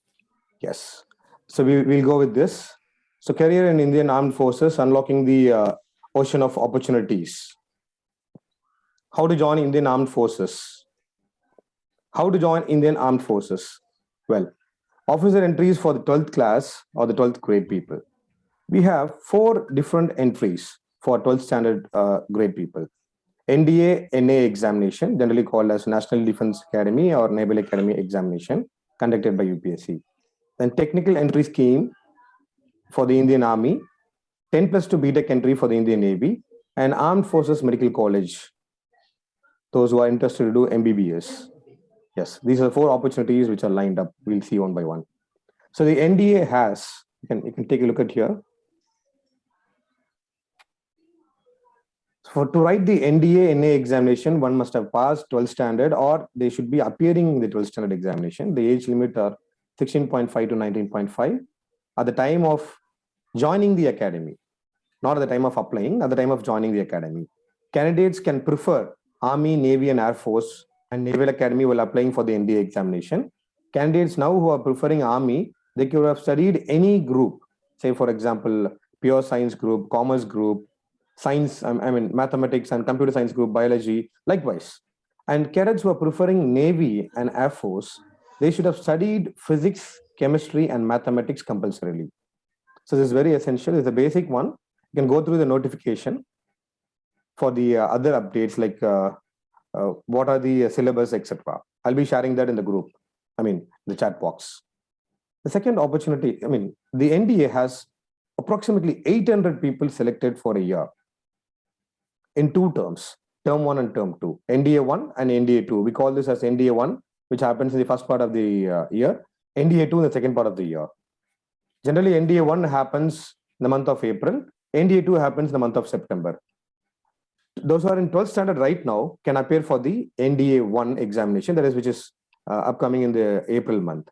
Yes. So we'll go with this. So career in Indian Armed Forces, unlocking the ocean of opportunities. How to join Indian Armed Forces? How to join Indian Armed Forces? Well, officer entries for the 12th class or the 12th grade people. We have 4 different entries for 12th standard grade people. NDA, NA examination, generally called as National Defense Academy or Naval Academy examination, conducted by UPSC. Then technical entry scheme for the Indian Army, 10+2 BTech entry for the Indian Navy, and Armed Forces Medical College, those who are interested to do MBBS. Yes, these are 4 opportunities which are lined up. We'll see one by one. So the NDA has, you can take a look at here. To write the NDA NA examination, one must have passed 12th standard, or they should be appearing in the 12th standard examination. The age limit are 16.5 to 19.5 at the time of joining the academy, not at the time of applying, at the time of joining the academy. Candidates can prefer Army, Navy, and Air Force and Naval Academy while applying for the NDA examination. Candidates now who are preferring Army, they could have studied any group, say for example, pure science group, commerce group, science, mathematics and computer science group, biology, likewise. And cadets who are preferring Navy and Air Force, they should have studied physics, chemistry, and mathematics compulsorily. So this is very essential. It's a basic one. You can go through the notification for the other updates, like what are the syllabus, etc. I'll be sharing that in the group, the chat box. The second opportunity, the NDA has approximately 800 people selected for a year in 2 terms, term 1 and term 2, NDA 1 and NDA 2. We call this as NDA 1, which happens in the first part of the year, NDA 2 in the second part of the year. Generally, NDA 1 happens in the month of April, NDA 2 happens in the month of September. Those who are in 12th standard right now can appear for the NDA 1 examination, that is, which is upcoming in the April month.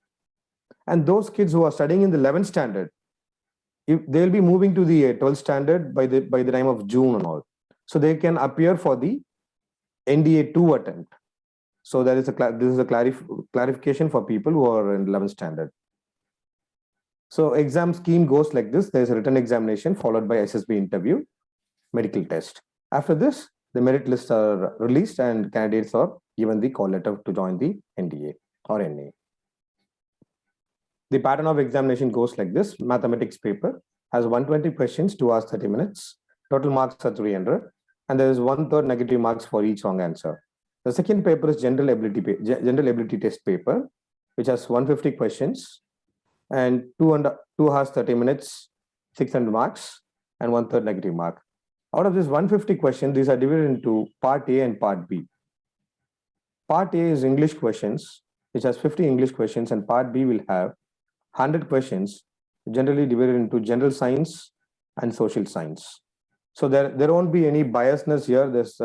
And those kids who are studying in the 11th standard, they'll be moving to the 12th standard by the time of June and all. So they can appear for the NDA 2 attempt. So this is a clarification for people who are in 11th standard. So exam scheme goes like this. There's a written examination followed by SSB interview, medical test. After this, the merit lists are released and candidates are given the call letter to join the NDA or NA. The pattern of examination goes like this. Mathematics paper has 120 questions, 2 hours, 30 minutes. Total marks are 300. And there is 1/3 negative marks for each wrong answer. The second paper is general ability test paper, which has 150 questions and 2 hours, 30 minutes, 600 marks, and 1/3 negative mark. Out of this 150 questions, these are divided into part A and part B. Part A is English questions, which has 50 English questions, and part B will have 100 questions, generally divided into general science and social science. So there won't be any biasness here. There's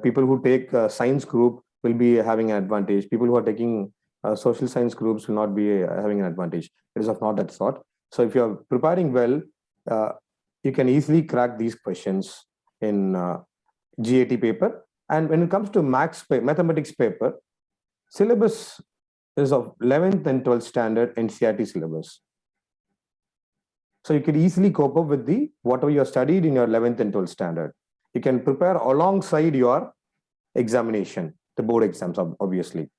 people who take science group will be having an advantage. People who are taking social science groups will not be having an advantage. It is of not that sort. So if you're preparing well, you can easily crack these questions in GAT paper. And when it comes to mathematics paper, syllabus is of 11th and 12th standard NCERT syllabus. So you could easily cope up with whatever you have studied in your 11th and 12th standard. You can prepare alongside your examination, the board exams, obviously.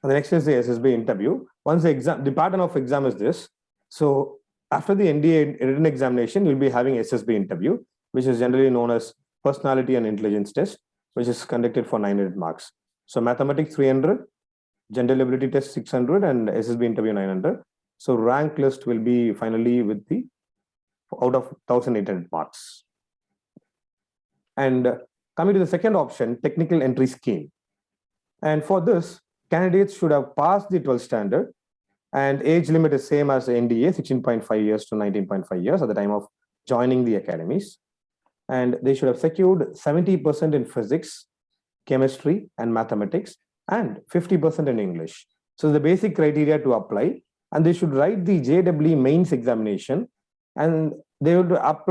And the next is the SSB interview. Once the pattern of exam is this. So after the NDA written examination, you'll be having SSB interview, which is generally known as personality and intelligence test, which is conducted for 900 marks. So mathematics 300, general ability test 600, and SSB interview 900. So rank list will be finally with out of 1,800 marks. And coming to the second option, technical entry scheme. And for this, candidates should have passed the 12th standard, and age limit is same as NDA, 16.5 years to 19.5 years at the time of joining the academies. And they should have secured 70% in physics, chemistry, and mathematics, and 50% in English. So the basic criteria to apply, and they should write the JEE mains examination, and they will have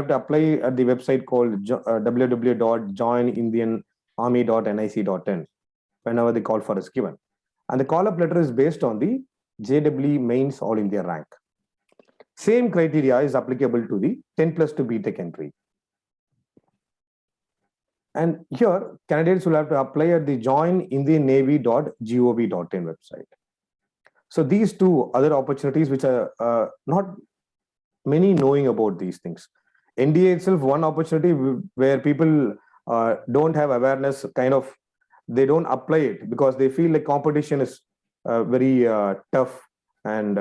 to apply at the website called www.joinindianarmy.nic.in whenever the call for is given. And the call-up letter is based on the JEE mains All India rank. Same criteria is applicable to the 10+2 BTech entry. And here, candidates will have to apply at the joinindiannavy.gov.in website. So these 2 other opportunities, which are not many knowing about these things. NDA itself, one opportunity where people don't have awareness, they don't apply it because they feel like competition is very tough and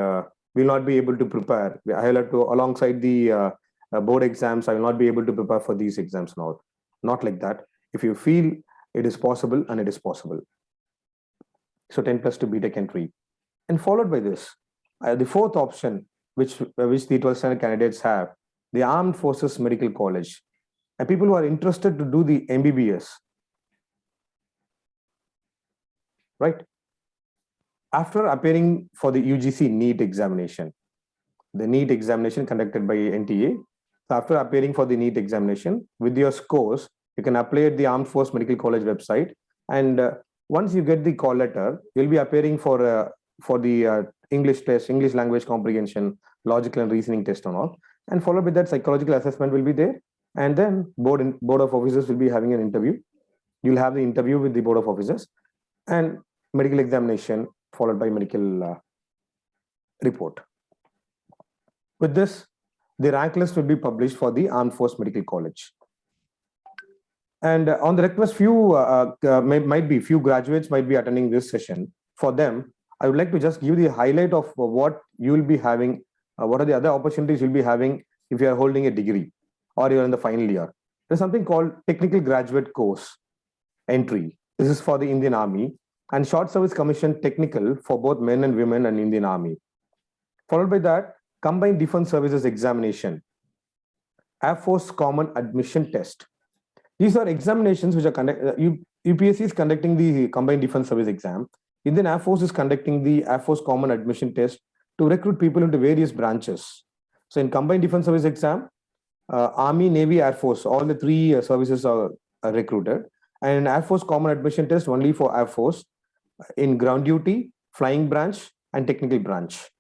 will not be able to prepare. I will have to, alongside the board exams, I will not be able to prepare for these exams now. Not like that. If you feel it is possible, and it is possible. So 10 plus to BTech entry. And followed by this, the fourth option, which the 12th standard candidates have, the Armed Forces Medical College. And people who are interested to do the MBBS, right? After appearing for the UGC NEET examination, the NEET examination conducted by NTA, so after appearing for the NEET examination, with your scores, you can apply at the Armed Force Medical College website. And once you get the call letter, you'll be appearing for the English test, English language comprehension, logical and reasoning test and all. And followed by that, psychological assessment will be there. And then board of officers will be having an interview. You'll have the interview with the board of officers and medical examination followed by medical report. With this, the rank list will be published for the Armed Force Medical College. And on the request, few graduates might be attending this session. For them, I would like to just give the highlight of what you will be having, what are the other opportunities you'll be having if you are holding a degree or you're in the final year. There's something called Technical Graduate Course Entry. This is for the Indian Army, and Short Service Commission Technical for both men and women and Indian Army. Followed by that, Combined Defense Services Examination, Air Force Common Admission Test. These are examinations which are conducted. UPSC is conducting the Combined Defense Service exam. Indian Air Force is conducting the Air Force Common Admission Test to recruit people into various branches. So in Combined Defense Service exam, Army, Navy, Air Force, all the three services are recruited. And in Air Force Common Admission Test only for Air Force, in ground duty, flying branch, and technical branch.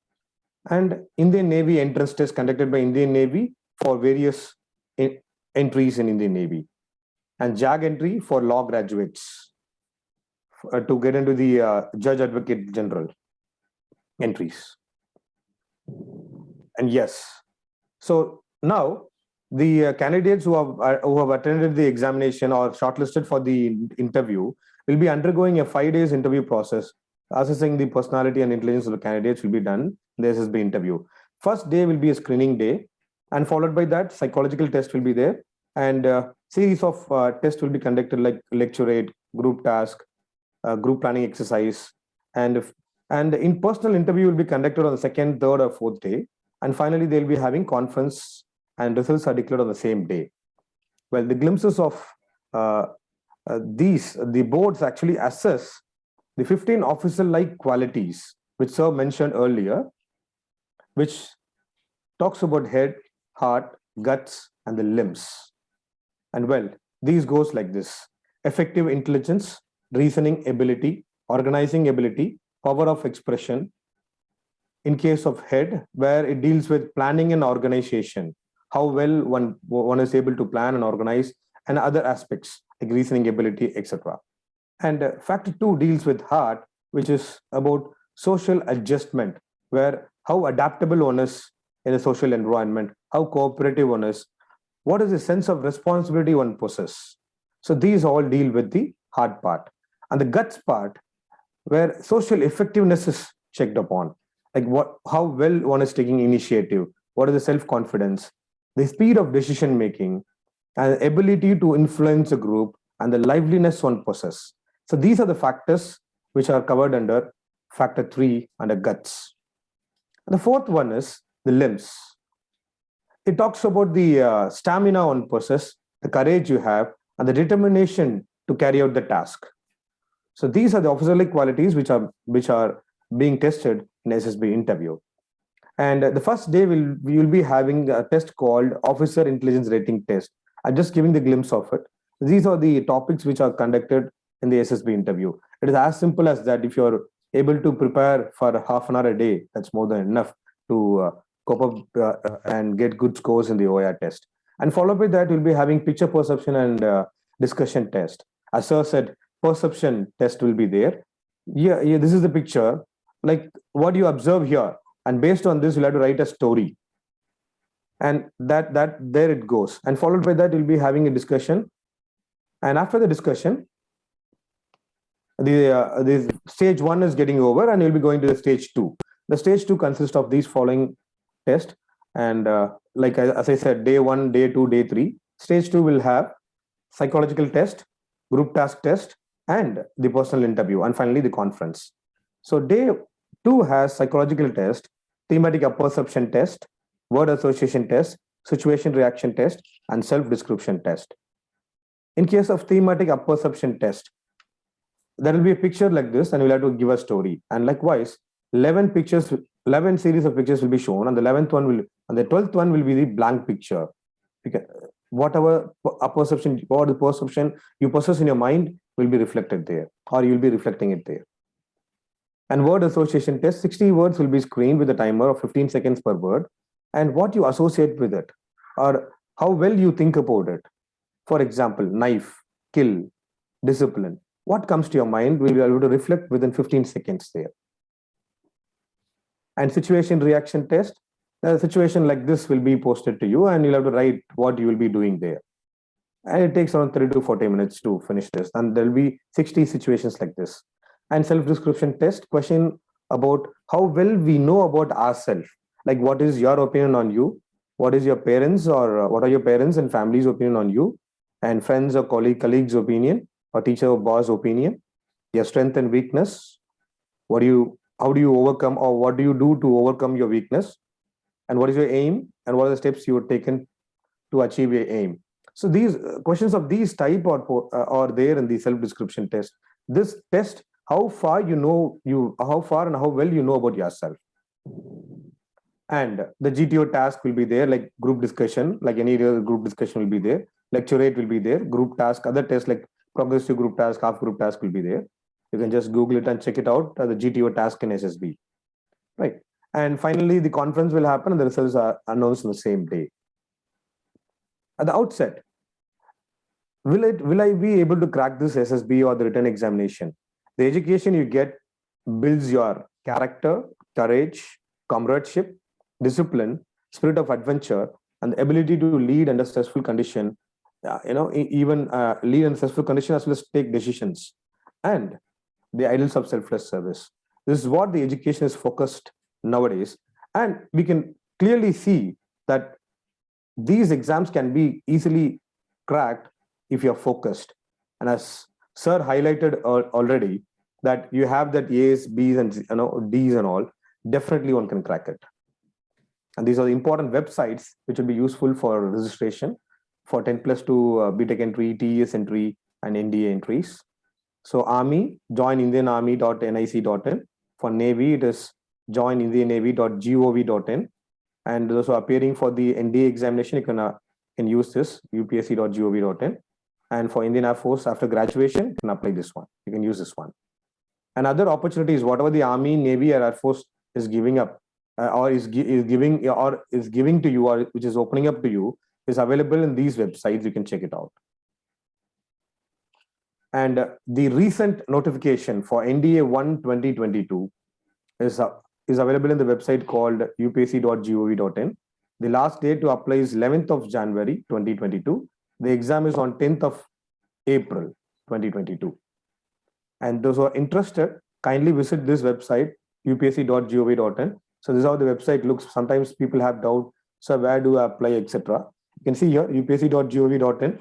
And Indian Navy entrance test conducted by Indian Navy for various entries in Indian Navy. And JAG entry for law graduates to get into the Judge Advocate General entries. And yes, so now the candidates who have attended the examination or shortlisted for the interview will be undergoing a 5 days interview process. Assessing the personality and intelligence of the candidates will be done in the SSB interview. First day will be a screening day, and followed by that, psychological test will be there, and series of tests will be conducted like lecturate, group task, group planning exercise, and in-personal interview will be conducted on the second, third, or fourth day, and finally they'll be having conference, and results are declared on the same day. Well, the glimpses of the boards actually assess the 15 officer-like qualities, which Sir mentioned earlier, which talks about head, heart, guts, and the limbs. And well, these goes like this: effective intelligence, reasoning ability, organizing ability, power of expression. In case of head, where it deals with planning and organization, how well one is able to plan and organize, and other aspects like reasoning ability, etc. And factor 2 deals with heart, which is about social adjustment, where how adaptable one is in a social environment, how cooperative one is, what is the sense of responsibility one possesses. So these all deal with the heart part. And the guts part, where social effectiveness is checked upon, like how well one is taking initiative, what is the self-confidence, the speed of decision making, and the ability to influence a group, and the liveliness one possesses. So these are the factors which are covered under factor 3 under guts. And the fourth one is the limbs. It talks about the stamina one possesses, the courage you have, and the determination to carry out the task. So these are the officer-like qualities which are being tested in SSB interview. And the first day we will be having a test called Officer Intelligence Rating Test. I'm just giving the glimpse of it. These are the topics which are conducted in the SSB interview. It is as simple as that. If you're able to prepare for half an hour a day, that's more than enough to cope up and get good scores in the OER test. And followed by that, we'll be having picture perception and discussion test. As Sir said, perception test will be there. Yeah, this is the picture, like what you observe here. And based on this, you'll have to write a story. And that there it goes. And followed by that, you'll be having a discussion. And after the discussion, the stage 1 is getting over, and you'll be going to the stage 2. The stage 2 consists of these following tests. And as I said, day 1, day 2, day 3. Stage 2 will have psychological test, group task test, and the personal interview, and finally the conference. So day 2 has psychological test, thematic apperception test, word association test, situation reaction test, and self-description test. In case of thematic apperception test, there will be a picture like this, and we'll have to give a story. And likewise, 11 series of pictures will be shown, and the 12th one will be the blank picture. Whatever apperception or the perception you possess in your mind will be reflected there, or you'll be reflecting it there. And word association test, 60 words will be screened with a timer of 15 seconds per word, and what you associate with it, or how well you think about it. For example, knife, kill, discipline. What comes to your mind will be able to reflect within 15 seconds there. And situation reaction test, a situation like this will be posted to you, and you'll have to write what you will be doing there. And it takes around 30 to 40 minutes to finish this. And there'll be 60 situations like this. And self-description test, question about how well we know about ourselves. Like, what is your opinion on you? What is your parents, or what are your parents and family's opinion on you? And friends or colleagues' opinion, or teacher or boss opinion? Your strength and weakness. How do you overcome, or what do you do to overcome your weakness? And what is your aim? And what are the steps you have taken to achieve your aim? So these questions of these type are there in the self-description test. This test how far and how well you know about yourself. And the GTO task will be there, like group discussion, like any other group discussion will be there. Lecturate will be there. Group task, other tests like progressive group task, half group task will be there. You can just Google it and check it out, the GTO task in SSB. Right. And finally, the conference will happen and the results are announced on the same day. At the outset, will I be able to crack this SSB or the written examination? The education you get builds your character, courage, comradeship, discipline, spirit of adventure, and the ability to lead under stressful condition, even lead in stressful condition as well as take decisions, and the ideals of selfless service. This is what the education is focused nowadays. And we can clearly see that these exams can be easily cracked if you're focused. And as Sir highlighted already, that you have that A's, B's, and D's and all, definitely one can crack it. And these are the important websites which will be useful for registration for 10+2 BTech entry, TES entry, and NDA entries. So Army, join indianarmy.nic.in. For Navy, it is joinindiannavy.gov.in. And those who are appearing for the NDA examination, you can use this, upsc.gov.in. And for Indian Air Force, after graduation, you can apply this one. You can use this one. And other opportunities, whatever the Army, Navy, or Air Force is giving up, or is giving to you, or which is opening up to you, is available in these websites. You can check it out. And the recent notification for NDA 1 2022 is available in the website called upsc.gov.in. The last date to apply is 11th of January 2022. The exam is on 10th of April 2022. And those who are interested, kindly visit this website, upsc.gov.in. So this is how the website looks. Sometimes people have doubt, so where do I apply, etc. You can see here, upsc.gov.in,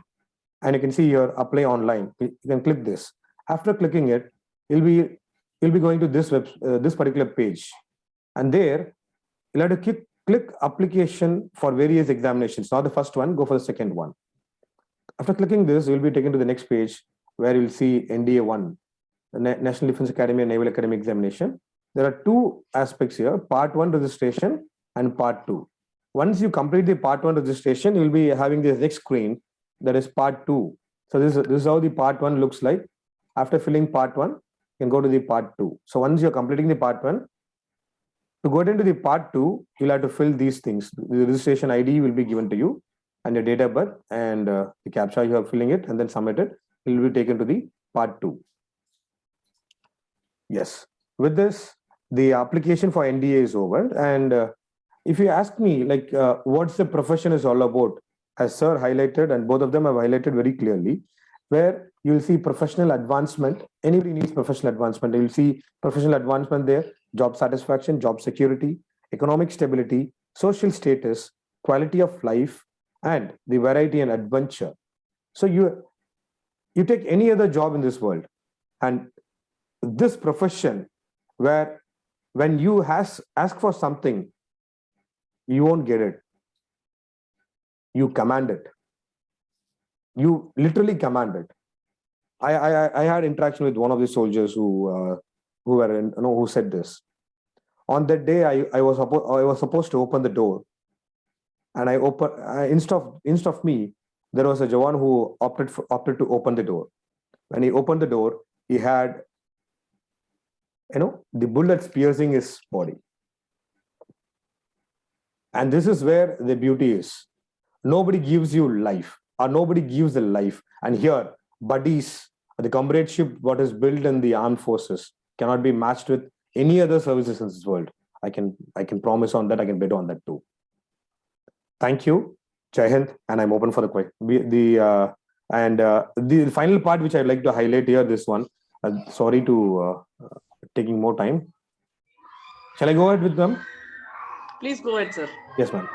and you can see here, apply online. You can click this. After clicking it, you'll be going to this particular page, and there you'll have to click application for various examinations. Not the first one, go for the second one. After clicking this, you'll be taken to the next page where you'll see NDA 1, the National Defense Academy and Naval Academy examination. There are two aspects here, part 1 registration and part 2. Once you complete the part 1 registration, you'll be having this next screen, that is part 2. So this is how the part 1 looks like. After filling part 1, you can go to the part 2. So once you're completing the part 1, to go into the part 2, you'll have to fill these things. The registration ID will be given to you, and your date of birth, and the CAPTCHA you are filling it, and then submit it. It will be taken to the part 2. Yes. With this, the application for NDA is over. And if you ask me, like, what's the profession is all about, as Sir highlighted, and both of them have highlighted very clearly, where you'll see professional advancement. Anybody needs professional advancement, you'll see professional advancement there. job satisfaction, job security, economic stability, social status, quality of life, and the variety and adventure. So you take any other job in this world, and this profession where when you ask for something, you won't get it. You command it. You literally command it. I had interaction with one of the soldiers who were who said this. On that day, I was supposed to open the door, and instead of me, there was a Jawan who opted to open the door. When he opened the door, he had the bullets piercing his body. And this is where the beauty is. Nobody gives you life, or nobody gives the life. And here, buddies, the comradeship, what is built in the armed forces, cannot be matched with any other services in this world. I can promise on that. I can bet on that too. Thank you, Jai Hind, and I'm open for the question. The final part which I'd like to highlight here, this one. Sorry to taking more time. Shall I go ahead with them? Please go ahead, sir. Yes, ma'am.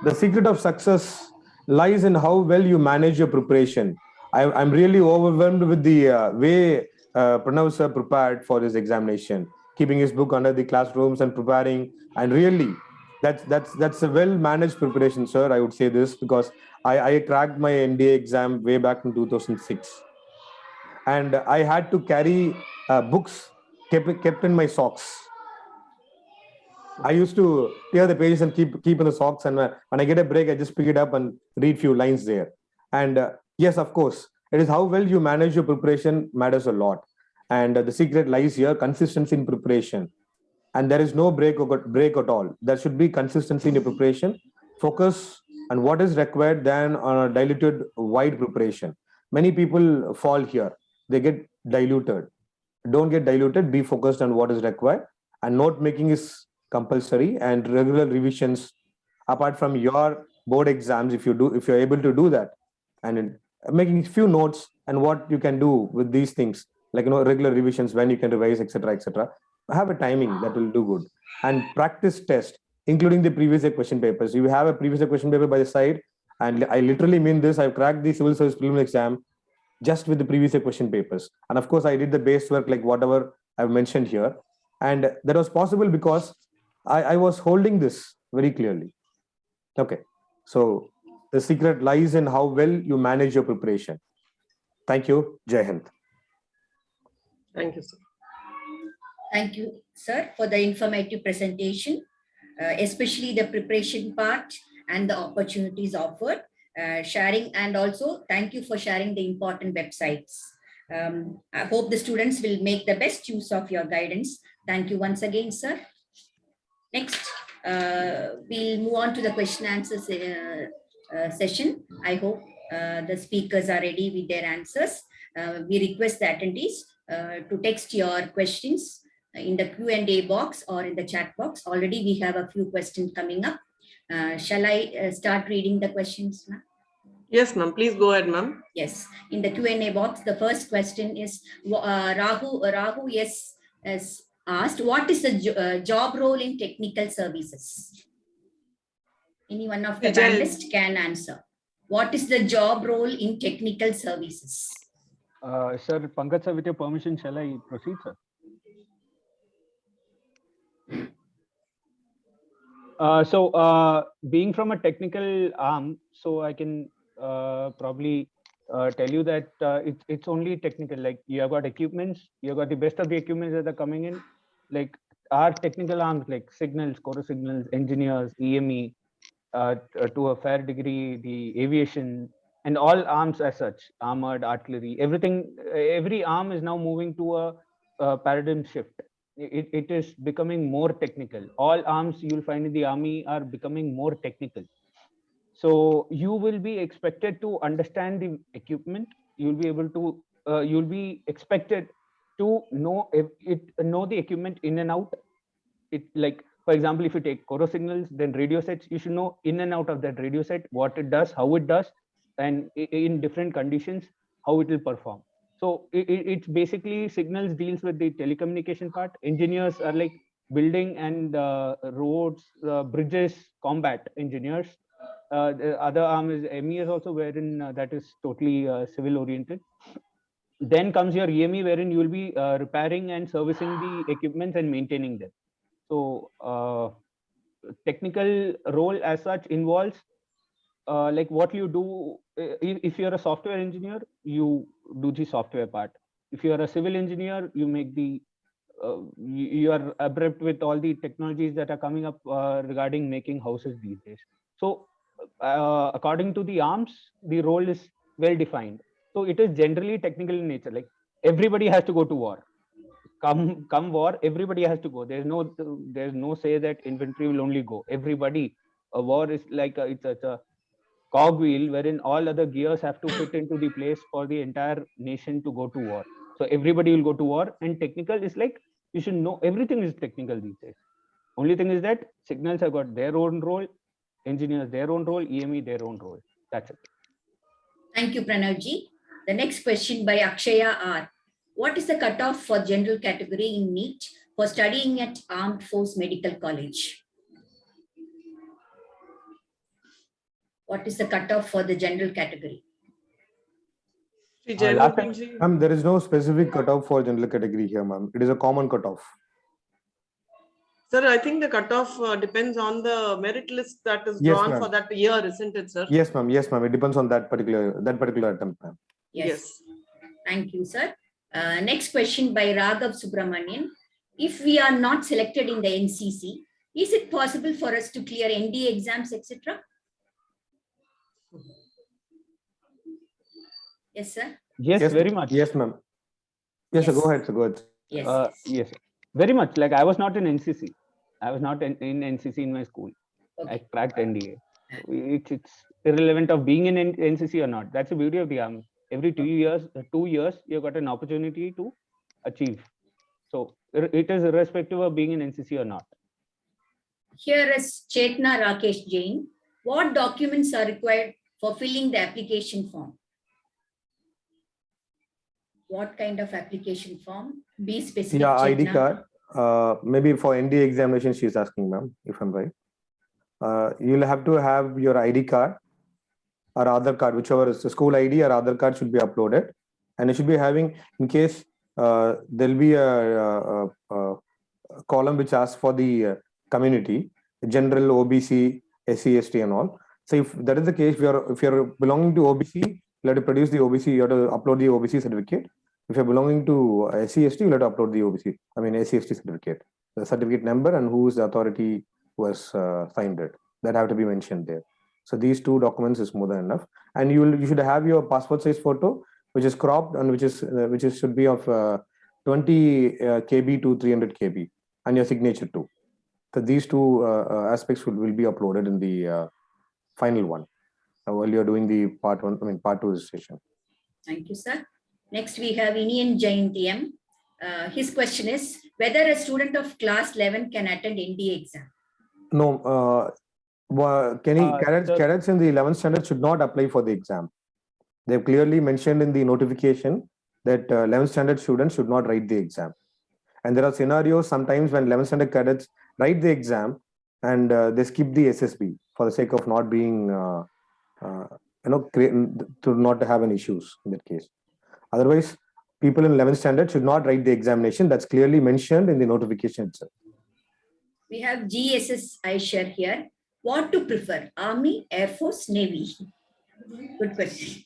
The secret of success lies in how well you manage your preparation. I'm really overwhelmed with the way Pranav sir prepared for this examination, keeping his book under the classrooms and preparing. And really, that's a well-managed preparation, sir. I would say this because I cracked my NDA exam way back in 2006. And I had to carry books kept in my socks. I used to tear the pages and keep in the socks, and when I get a break, I just pick it up and read few lines there. And yes, of course, it is how well you manage your preparation matters a lot. And the secret lies here: consistency in preparation. And there is no break at all. There should be consistency in your preparation. Focus on what is required than on a diluted, wide preparation. Many people fall here. They get diluted. Don't get diluted. Be focused on what is required. And note making is compulsory, and regular revisions apart from your board exams, if you're able to do that, and making few notes and what you can do with these things, like regular revisions, when you can revise, etc. Have a timing that will do good. And practice test, including the previous year question papers. You have a previous year question paper by the side, and I literally mean this. I've cracked the civil service preliminary exam just with the previous year question papers, and of course I did the base work like whatever I've mentioned here. And that was possible because I was holding this very clearly. Okay, so the secret lies in how well you manage your preparation. Thank you. Jai Hind. Thank you, sir. Thank you, sir, for the informative presentation, especially the preparation part and the opportunities offered, sharing, and also thank you for sharing the important websites. I hope the students will make the best use of your guidance. Thank you once again, sir. Next, we'll move on to the question answer session. I hope the speakers are ready with their answers. We request the attendees to text your questions in the Q&A box or in the chat box. Already we have a few questions coming up. Shall I start reading the questions, ma'am? Yes, ma'am. Please go ahead, ma'am. Yes, in the Q&A box, the first question is Rahu has asked, what is the job role in technical services? Any one of the panelists can answer. What is the job role in technical services? Sir, Pankaj sir, with your permission, shall I proceed, sir? Being from a technical arm, so I can probably tell you that it's only technical. Like you have got equipments, you have got the best of the equipments that are coming in. Like our technical arms, like signals, chorus signals, engineers, EME, to a fair degree, the aviation, and all arms as such, armored, artillery, everything. Every arm is now moving to a paradigm shift. It is becoming more technical. All arms you'll find in the army are becoming more technical. So you will be expected to understand the equipment. You'll be able to. You'll be expected to know the equipment in and out. It, like, for example, if you take chorus signals, then radio sets, you should know in and out of that radio set, what it does, how it does, and in different conditions, how it will perform. So it's basically signals deals with the telecommunication part. Engineers are like building and roads, bridges, combat engineers. The other arm is MES also, wherein that is totally civil oriented. Then comes your EME, wherein you will be repairing and servicing the equipments and maintaining them. So technical role as such involves like what you do. If you're a software engineer, you do the software part. If you're a civil engineer, you make the you are abreast with all the technologies that are coming up regarding making houses these days. So according to the arms, the role is well defined. So it is generally technical in nature. Like everybody has to go to war. Come war, everybody has to go. There's no say that infantry will only go. Everybody. A war is like it's a cogwheel wherein all other gears have to fit into the place for the entire nation to go to war. So everybody will go to war, and technical is like you should know everything is technical these days. Only thing is that signals have got their own role, engineers their own role, EME their own role. That's it. Thank you, Pranavji. The next question by Akshaya R. What is the cutoff for general category in NEET for studying at Armed Force Medical College? What is the cutoff for the general category? Shri Last Jaimal time- Pinji. There is no specific cutoff for general category here, ma'am. It is a common cutoff. Sir, I think the cutoff depends on the merit list that is Yes, drawn ma'am. for that year, isn't it, sir? Yes, ma'am. Yes, ma'am. It depends on that particular attempt, ma'am. Yes. Thank you, sir. Next question by Raghav Subramanian. If we are not selected in the NCC, is it possible for us to clear ND exams, etc.? Yes, sir. Yes, very much. Yes, ma'am. Yes, sir. Yes. Go ahead, sir. Go ahead. Yes. Yes, very much. Like I was not in NCC. I was not in NCC in my school. I Okay. cracked NDA. It's irrelevant of being in NCC or not. That's the beauty of the army. Every 2 years, you've got an opportunity to achieve. So it is irrespective of being in NCC or not. Here is Chetna Rakesh Jain. What documents are required for filling the application form? What kind of application form? Be specific. Yeah, ID Chetna. card. Maybe for ND examination, she's asking, ma'am, if I'm right. You'll have to have your ID card or Aadhaar card, whichever is the school ID or Aadhaar card should be uploaded. And you should be having, in case there'll be a column which asks for the community, general, OBC, SC, ST and all. So if that is the case, if you're belonging to OBC, you have to produce the OBC, you have to upload the OBC certificate. If you're belonging to SC, ST, you have to upload the OBC, SC, ST certificate, the certificate number and who is the authority who has signed it. That have to be mentioned there. So these two documents is more than enough. And you should have your passport size photo, which is cropped and which should be of 20 KB to 300 KB, and your signature too. So these two aspects will be uploaded in the final one while you're doing the part 2 registration. Thank you, sir. Next, we have Inian Jain TM. His question is whether a student of class 11 can attend ND exam. No, cadets in the 11th standard should not apply for the exam. They've clearly mentioned in the notification that 11th standard students should not write the exam. And there are scenarios sometimes when 11th standard cadets write the exam and they skip the SSB for the sake of not being, to not have any issues in that case. Otherwise, people in 11th standard should not write the examination. That's clearly mentioned in the notification itself. We have GSS Aishar here. What to prefer, Army, Air Force, Navy? Good question.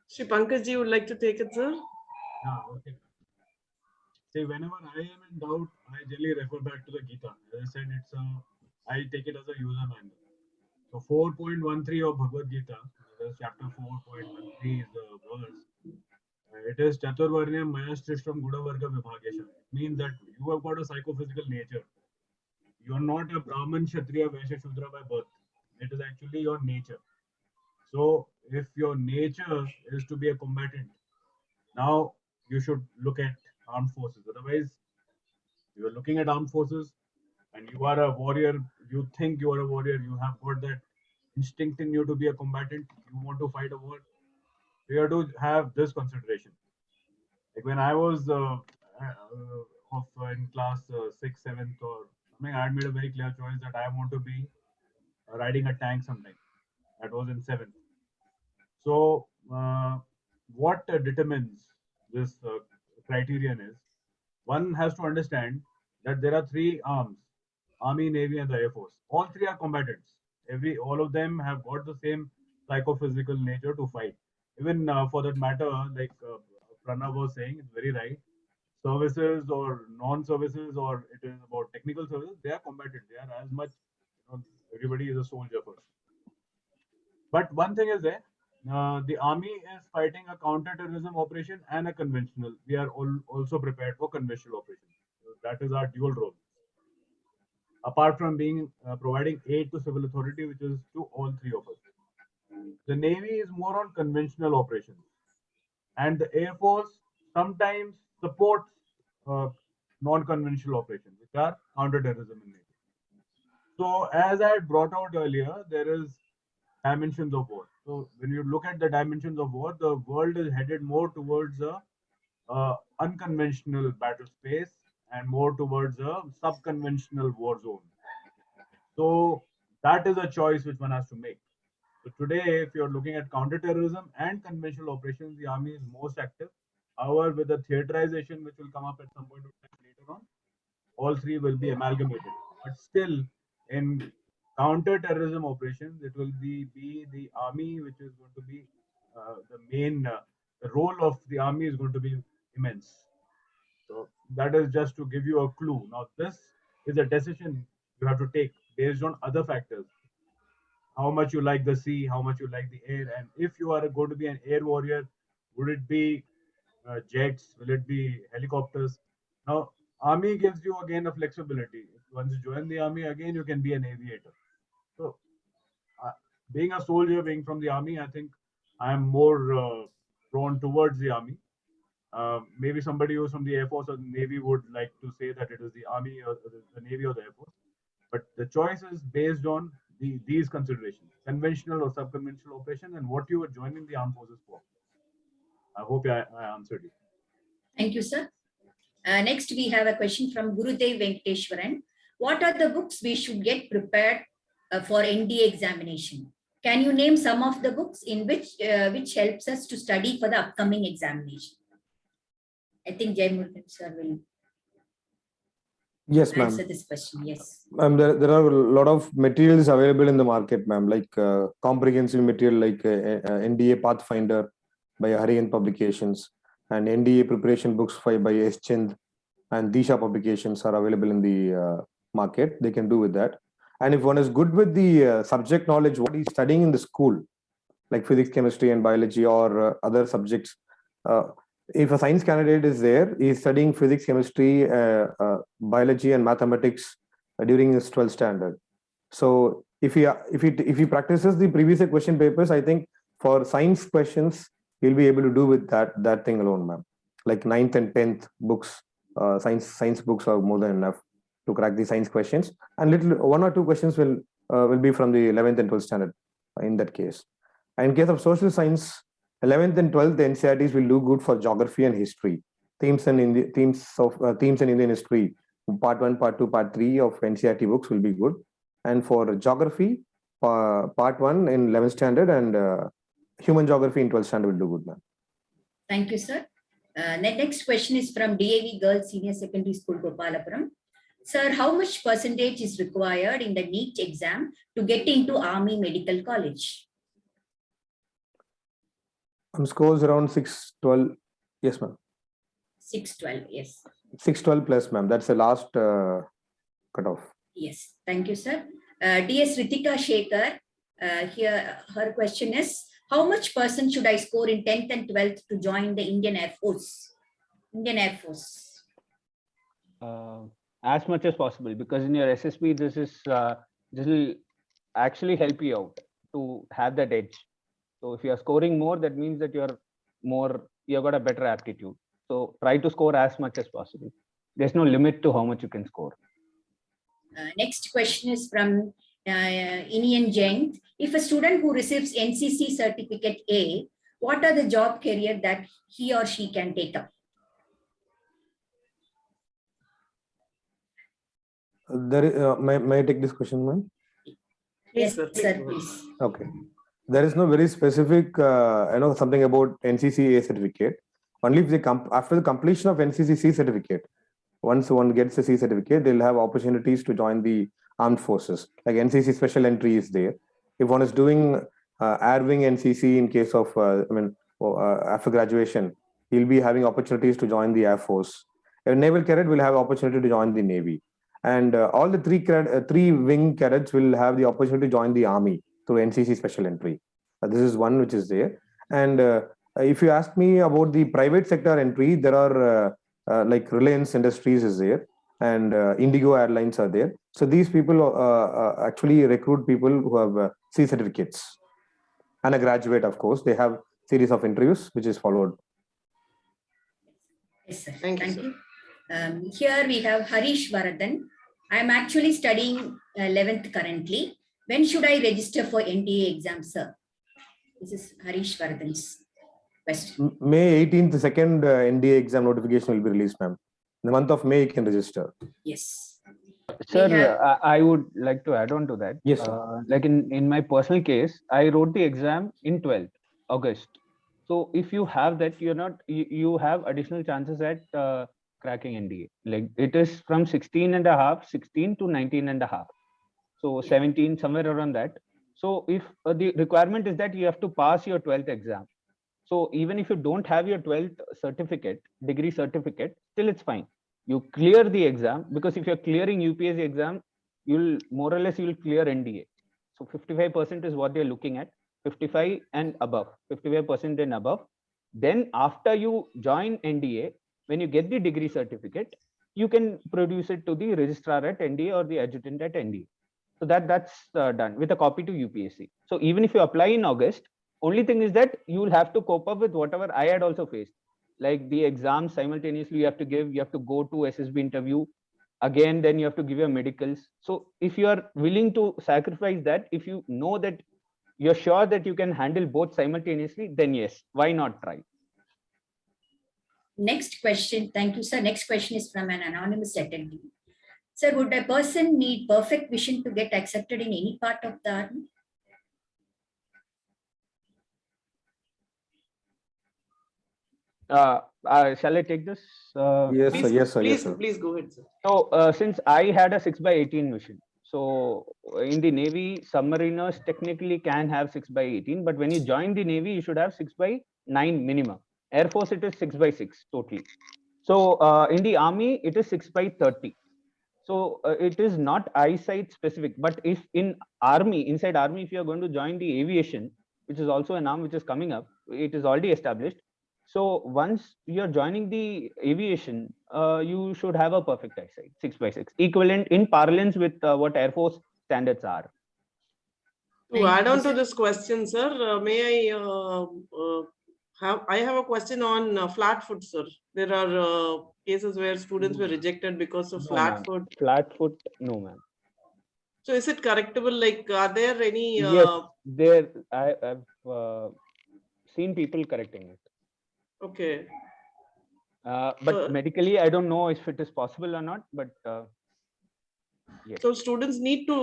Shri Pankaj ji would like to take it, sir. Yeah, okay. See, whenever I am in doubt, I generally refer back to the Gita. As I said, I take it as a user manual. So 4.13 of Bhagavad Gita, chapter 4.13 is the verse. It is Chaturvarnyam Mayashrishtam Gudavarga Vibhagesha. It means that you have got a psychophysical nature. You are not a Brahman, Kshatriya, Vaishya, Shudra by birth. It is actually your nature. So if your nature is to be a combatant, now you should look at armed forces. Otherwise, you are looking at armed forces and you are a warrior, you think you are a warrior, you have got that instinct in you to be a combatant, you want to fight a war, you have to have this consideration. Like when I was of in class 6th, 7th, or I mean, I had made a very clear choice that I want to be riding a tank sometime. That was in 7th. So, what determines this criterion is one has to understand that there are three arms: Army, Navy, and the Air Force. All three are combatants. All of them have got the same psychophysical nature to fight. Even for that matter, like Pranav was saying, it's very right. Services or non-services, or it is about technical services, they are combatant. They are as much, everybody is a soldier first. But one thing is there, the army is fighting a counter-terrorism operation and a conventional. We are also prepared for conventional operations. So that is our dual role. Apart from being providing aid to civil authority, which is to all three of us. The Navy is more on conventional operations, and the Air Force sometimes supports non-conventional operations, which are counter-terrorism in nature. So, as I had brought out earlier, there is dimensions of war. So, when you look at the dimensions of war, the world is headed more towards a unconventional battle space and more towards a sub-conventional war zone. So, that is a choice which one has to make. So today, if you're looking at counterterrorism and conventional operations, the army is most active. However, with the theaterization, which will come up at some point of time later on, all three will be amalgamated. But still, in counter-terrorism operations, it will be the army which is going to be the main. The role of the army is going to be immense. So that is just to give you a clue. Now, this is a decision you have to take based on other factors: how much you like the sea, how much you like the air, and if you are going to be an air warrior, would it be jets? Will it be helicopters? Now, army gives you again a flexibility. Once you join the army, again you can be an aviator. So, being a soldier, being from the army, I think I am more prone towards the army. Maybe somebody who's from the Air Force or the Navy would like to say that it is the army or the Navy or the Air Force. But the choice is based on these considerations: conventional or sub-conventional operation, and what you are joining the armed forces for. I hope I answered you. Thank you, sir. Next, we have a question from Gurudev Venkateshwaran. What are the books we should get prepared for NDA examination? Can you name some of the books in which helps us to study for the upcoming examination? I think Jayamurthy sir will Yes, ma'am. answer this question. Yes. There are a lot of materials available in the market, ma'am, like comprehensive material like NDA Pathfinder by Harian Publications and NDA preparation books by S. Chand and Disha Publications are available in the market. They can do with that. And if one is good with the subject knowledge, what he's studying in the school, like physics, chemistry, and biology or other subjects, if a science candidate is there, he's studying physics, chemistry, biology, and mathematics during his 12th standard. So if he practices the previous question papers, I think for science questions, he'll be able to do with that thing alone, ma'am. Like 9th and 10th books, science books are more than enough to crack the science questions. And one or two questions will be from the 11th and 12th standard in that case. And in case of social science, 11th and 12th, the NCERTs will do good for geography and history. Themes in Indian history, part 1, part 2, part 3 of NCERT books will be good. And for geography, part 1 in 11th standard and human geography in 12th standard will do good, ma'am. Thank you, sir. The next question is from DAV Girls Senior Secondary School, Gopalapuram. Sir, how much percentage is required in the NEET exam to get into Army Medical College? Scores around 612. Yes, ma'am. 612, yes. 612 plus, ma'am. That's the last cutoff. Yes, thank you, sir. DS Ritika Shekhar, here her question is, how much % should I score in 10th and 12th to join the Indian Air Force? Indian Air Force. As much as possible, because in your SSB, this will actually help you out to have that edge. So if you are scoring more, that means that you've got a better aptitude. So try to score as much as possible. There's no limit to how much you can score. Next question is from Inian Jain. If a student who receives NCC certificate A, what are the job career that he or she can take up? May I take this question, ma'am? Yes, sir, please sir, go ahead. please. Okay. There is no very specific, something about NCCA certificate. Only if they after the completion of NCCC certificate, once one gets the C certificate, they'll have opportunities to join the armed forces. Like NCC special entry is there. If one is doing Air Wing NCC in case of, after graduation, he'll be having opportunities to join the Air Force. A naval cadet will have opportunity to join the Navy. And all the three wing cadets will have the opportunity to join the Army through NCC special entry. This is one which is there. And if you ask me about the private sector entry, there are like Reliance Industries is there, and Indigo Airlines are there. So these people actually recruit people who have C certificates and a graduate. Of course, they have series of interviews which is followed. Yes, sir. Thank you, sir. Here we have Harish Varadhan. I am actually studying 11th currently. When should I register for NDA exam, sir? This is Harish Varadhan's question. May 18th, the second NDA exam notification will be released, ma'am. In the month of May, you can register. Yes. Sir, have- I would like to add on to that. Yes, sir. Like in my personal case, I wrote the exam in 12th August. So if you have that, you have additional chances at cracking NDA. Like it is from 16 to 19 and a half. So 17, somewhere around that. So if the requirement is that you have to pass your 12th exam. So even if you don't have your 12th certificate, degree certificate, still it's fine. You clear the exam, because if you're clearing UPSC exam, you'll clear NDA. So 55% is what they're looking at, 55 and above, 55% and above. Then after you join NDA, when you get the degree certificate, you can produce it to the registrar at NDA or the adjutant at NDA. So that's done with a copy to UPSC. So even if you apply in August, only thing is that you will have to cope up with whatever I had also faced, like the exams simultaneously you have to give, you have to go to SSB interview again, then you have to give your medicals. So if you are willing to sacrifice that, if you know that you're sure that you can handle both simultaneously, then yes, why not try? Next question. Thank you, sir. Next question is from an anonymous attendee. Sir, would a person need perfect vision to get accepted in any part of the army? Shall I take this? Yes, sir. Yes, sir. Yes, Please, sir. please go ahead, sir. So since I had a 6/18 vision, so in the Navy, submariners technically can have 6/18, but when you join the Navy, you should have 6/9 minimum. Air Force, it is 6/6 totally. So in the Army, it is 6/30. So it is not eyesight specific, but if in Army, inside Army, if you are going to join the aviation, which is also an arm which is coming up, it is already established. So once you're joining the aviation, you should have a perfect eyesight, 6/6, equivalent in parlance with what Air Force standards are. To add on to this question, sir, may I I have a question on flat foot, sir. There are cases where students were rejected because of No, flat ma'am. foot. Flat foot, no, ma'am. So is it correctable? Like, are there any? Yes, there I've seen people correcting it. Okay. But medically, I don't know if it is possible or not. But yes. So students need to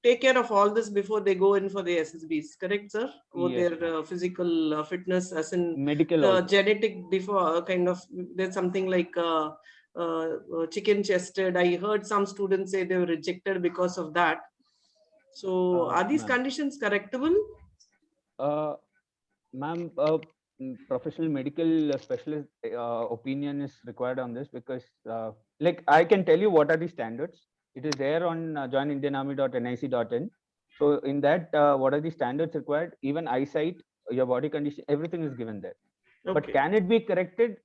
take care of all this before they go in for the SSBs, correct, sir? Or Yes, their physical fitness, as in medical the also. genetic before kind of. There's something like chicken chested. I heard some students say they were rejected because of that. So are these ma'am. conditions correctable? Ma'am, professional medical specialist opinion is required on this, because like I can tell you what are the standards. It is there on joinindianarmy.nic.in. So in that, what are the standards required? Even eyesight, your body condition, everything is given there. Okay. But can it be corrected?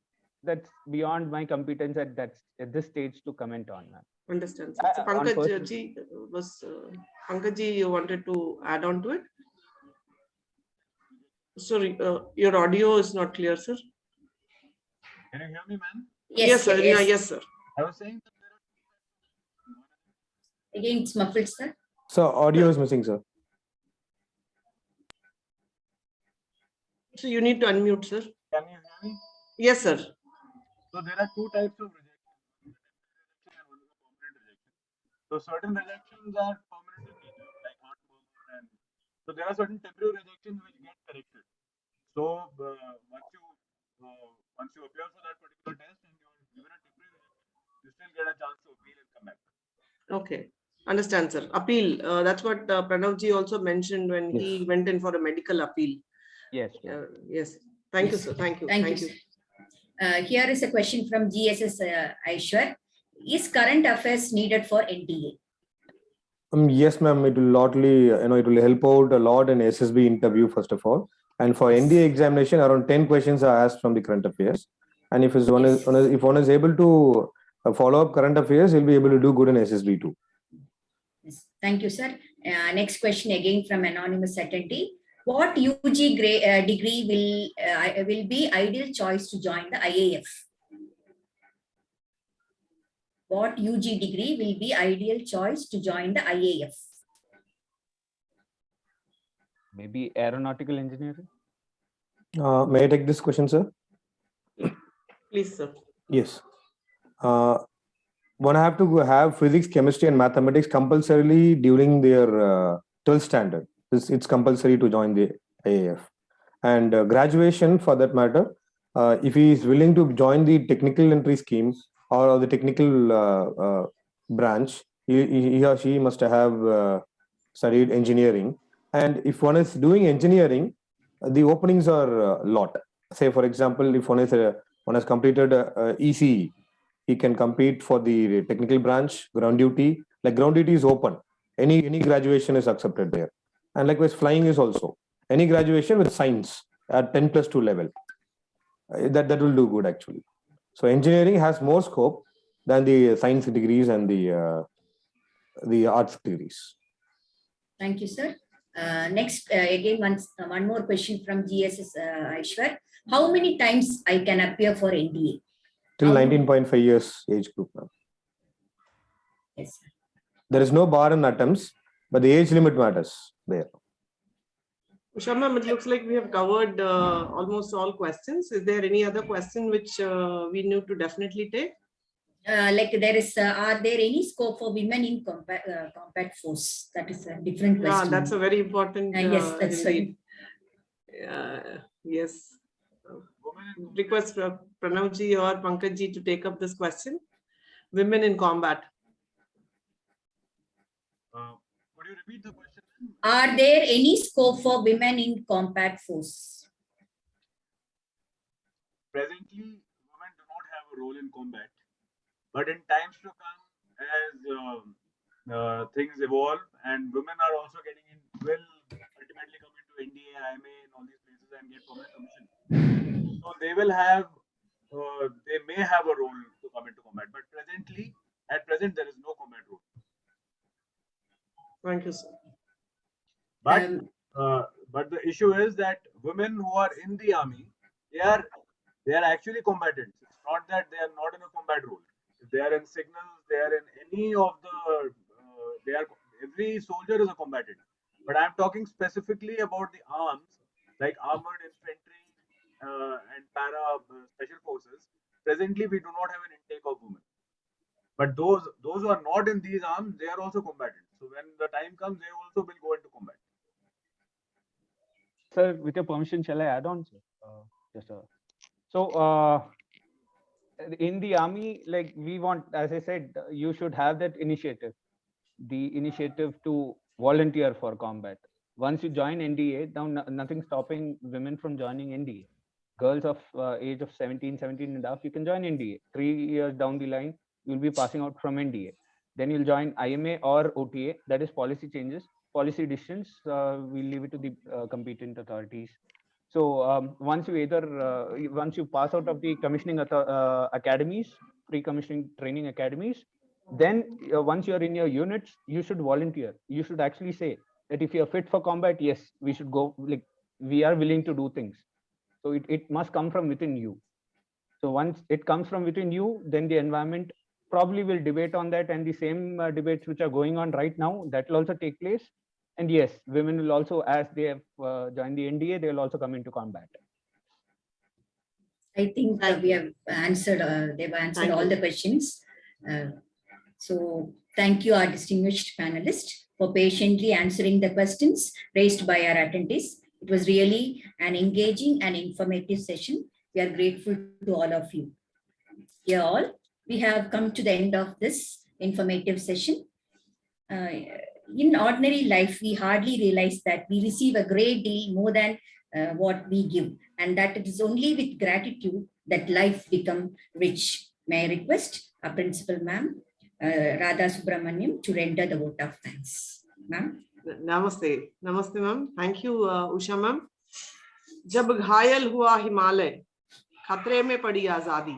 That's beyond my competence at this stage to comment on, ma'am. Understand, sir. So Pankaj ji Pankaj ji, you wanted to add on to it? Sorry, your audio is not clear, sir. Can you hear me, man? Yes, sir. Yes. Yes, sir. I was saying that Again, it's muffled, sir. So audio is missing, sir. So you need to unmute, sir. can you hear me? Yes, sir. So there are two types of rejection. One is a rejection and one is a permanent rejection. So certain rejections are permanent in nature, like heart murmur, and so there are certain temporary rejections which get corrected. So once you appear for that particular test and you are given a temporary rejection, you still get a chance to appeal and come back. Okay. Understand, sir. Appeal. That's what Pranavji also mentioned when he Yes. went in for a medical appeal. Yes. ma'am. Yes. Thank you, Yes. sir. Thank you. Thank you. Here is a question from GSS Aishwar. Is current affairs needed for NDA? Yes, ma'am. It will it will help out a lot in SSB interview, first of all. And for Yes. NDA examination, around 10 questions are asked from the current affairs. And if if one is able to follow up current affairs, he'll be able to do good in SSB too. Yes. Thank you, sir. Next question again from anonymous attendee. What UG degree will be ideal choice to join the IAF? What UG degree will be ideal choice to join the IAF? Maybe aeronautical engineering. May I take this question, sir? Please, sir. Yes. One have to have physics, chemistry, and mathematics compulsorily during their 12th standard. It's compulsory to join the IAF. And graduation, for that matter, if he is willing to join the technical entry scheme or the technical branch, he or she must have studied engineering. And if one is doing engineering, the openings are a lot. Say, for example, if one has completed ECE, he can compete for the technical branch, ground duty. Like ground duty is open. Any graduation is accepted there. And likewise, flying is also. Any graduation with science at 10+2 level. That will do good actually. So engineering has more scope than the science degrees and the arts degrees. Thank you, sir. Next, again, one more question from GSS Aishwar. How many times I can appear for NDA? Till 19.5 years age group now. Yes, sir. There is no bar in attempts, but the age limit matters there. Usha ma'am, it looks like we have covered almost all questions. Is there any other question which we need to definitely take? Like there is, are there any scope for women in combat force? That is a different question. Yeah, that's a very important. Yes, that's indeed. Yes. Request Pranavji or Pankajji to take up this question. Women in combat. Could you repeat the question? Are there any scope for women in combat force? Presently, women do not have a role in combat, but in times to come, as things evolve and women are also getting in, will ultimately come into NDA, IMA, and all these places and get permanent commission. So they will have, they may have a role to come into combat, but at present, there is no combat role. Thank you, sir. But the issue is that women who are in the army, they are actually combatants. It's not that they are not in a combat role. If they are in signals, they are in any of the, every soldier is a combatant. But I'm talking specifically about the arms, like armored infantry and para special forces. Presently, we do not have an intake of women. But those who are not in these arms, they are also combatants. So when the time comes, they also will go into combat. Sir, with your permission, shall I add on? In the army, like we want, as I said, you should have that initiative, the initiative to volunteer for combat. Once you join NDA, now nothing stopping women from joining NDA. Girls of age of 17 and a half, you can join NDA. 3 years down the line, you'll be passing out from NDA. Then you'll join IMA or OTA, that is policy changes. Policy decisions, we'll leave it to the competent authorities. So once you pass out of the commissioning academies, pre-commissioning training academies, then once you're in your units, you should volunteer. You should actually say that if you're fit for combat, yes, we should go, like we are willing to do things. So it must come from within you. So once it comes from within you, then the environment probably will debate on that, and the same debates which are going on right now, that will also take place. And yes, women will also, as they have joined the NDA, they will also come into combat. I think we have answered, they've answered all the questions. So thank you, our distinguished panelists, for patiently answering the questions raised by our attendees. It was really an engaging and informative session. We are grateful to all of you. Dear all, we have come to the end of this informative session. In ordinary life, we hardly realize that we receive a great deal more than what we give, and that it is only with gratitude that life becomes rich. May I request our principal, ma'am, Radha Subramaniam, to render the vote of thanks. Ma'am. Namaste. Namaste, ma'am. Thank you, Usha, ma'am. जब घायल हुआ हिमालय खतरे में पड़ी आजादी,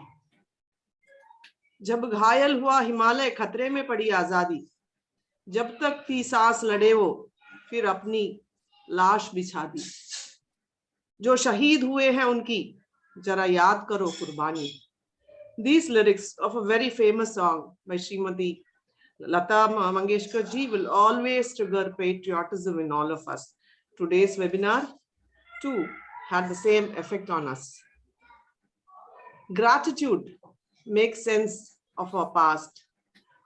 जब घायल हुआ हिमालय खतरे में पड़ी आजादी, जब तक थी सांस लड़े वो फिर अपनी लाश बिछा दी, जो शहीद हुए हैं उनकी जरा याद करो कुर्बानी. These lyrics of a very famous song by Srimati Lata Mangeshkar ji will always trigger patriotism in all of us. Today's webinar too had the same effect on us. Gratitude makes sense of our past,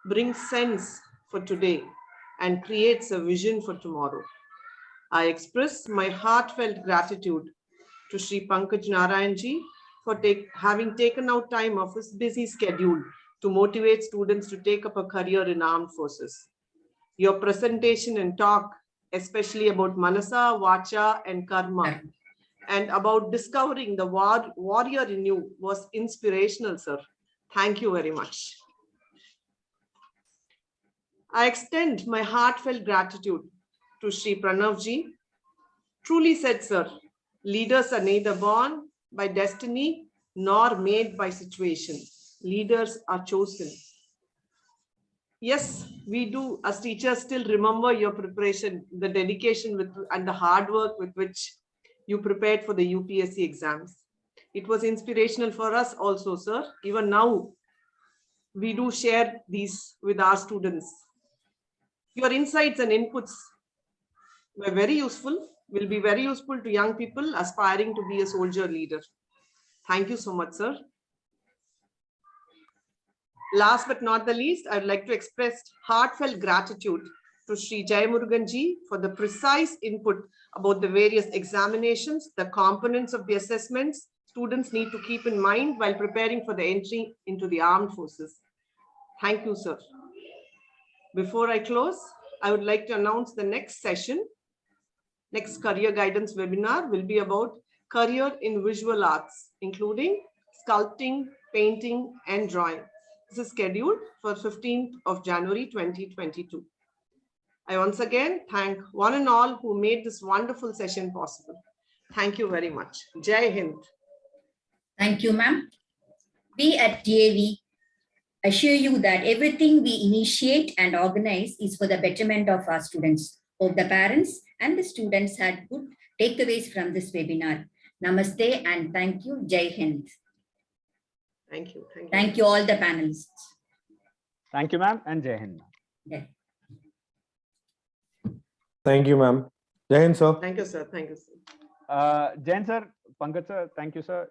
brings sense for today, and creates a vision for tomorrow. I express my heartfelt gratitude to Sri Pankaj Narayan ji for having taken out time of his busy schedule to motivate students to take up a career in armed forces. Your presentation and talk, especially about Manasa, Vacha, and Karma, and about discovering the warrior in you, was inspirational, sir. Thank you very much. I extend my heartfelt gratitude to Sri Pranav ji. Truly said, sir, leaders are neither born by destiny nor made by situation. Leaders are chosen. Yes, we do as teachers still remember your preparation, the dedication and the hard work with which you prepared for the UPSC exams. It was inspirational for us also, sir. Even now, we do share these with our students. Your insights and inputs were very useful, will be very useful to young people aspiring to be a soldier leader. Thank you so much, sir. Last but not the least, I would like to express heartfelt gratitude to Sri Jayamurugan ji for the precise input about the various examinations, the components of the assessments students need to keep in mind while preparing for the entry into the armed forces. Thank you, sir. Before I close, I would like to announce the next session. Next career guidance webinar will be about career in visual arts, including sculpting, painting, and drawing. This is scheduled for 15th of January 2022. I once again thank one and all who made this wonderful session possible. Thank you very much. Jai Hind. Thank you, ma'am. We at DAV assure you that everything we initiate and organize is for the betterment of our students. Hope the parents and the students had good takeaways from this webinar. Namaste and thank you. Jai Hind. Thank you. Thank you. Thank you all the panelists. Thank you, ma'am, and Jai Hind. Yeah. Thank you, ma'am. Jai Hind, sir. Thank you, sir. Thank you, sir. Jain sir, Pankaj sir, thank you, sir.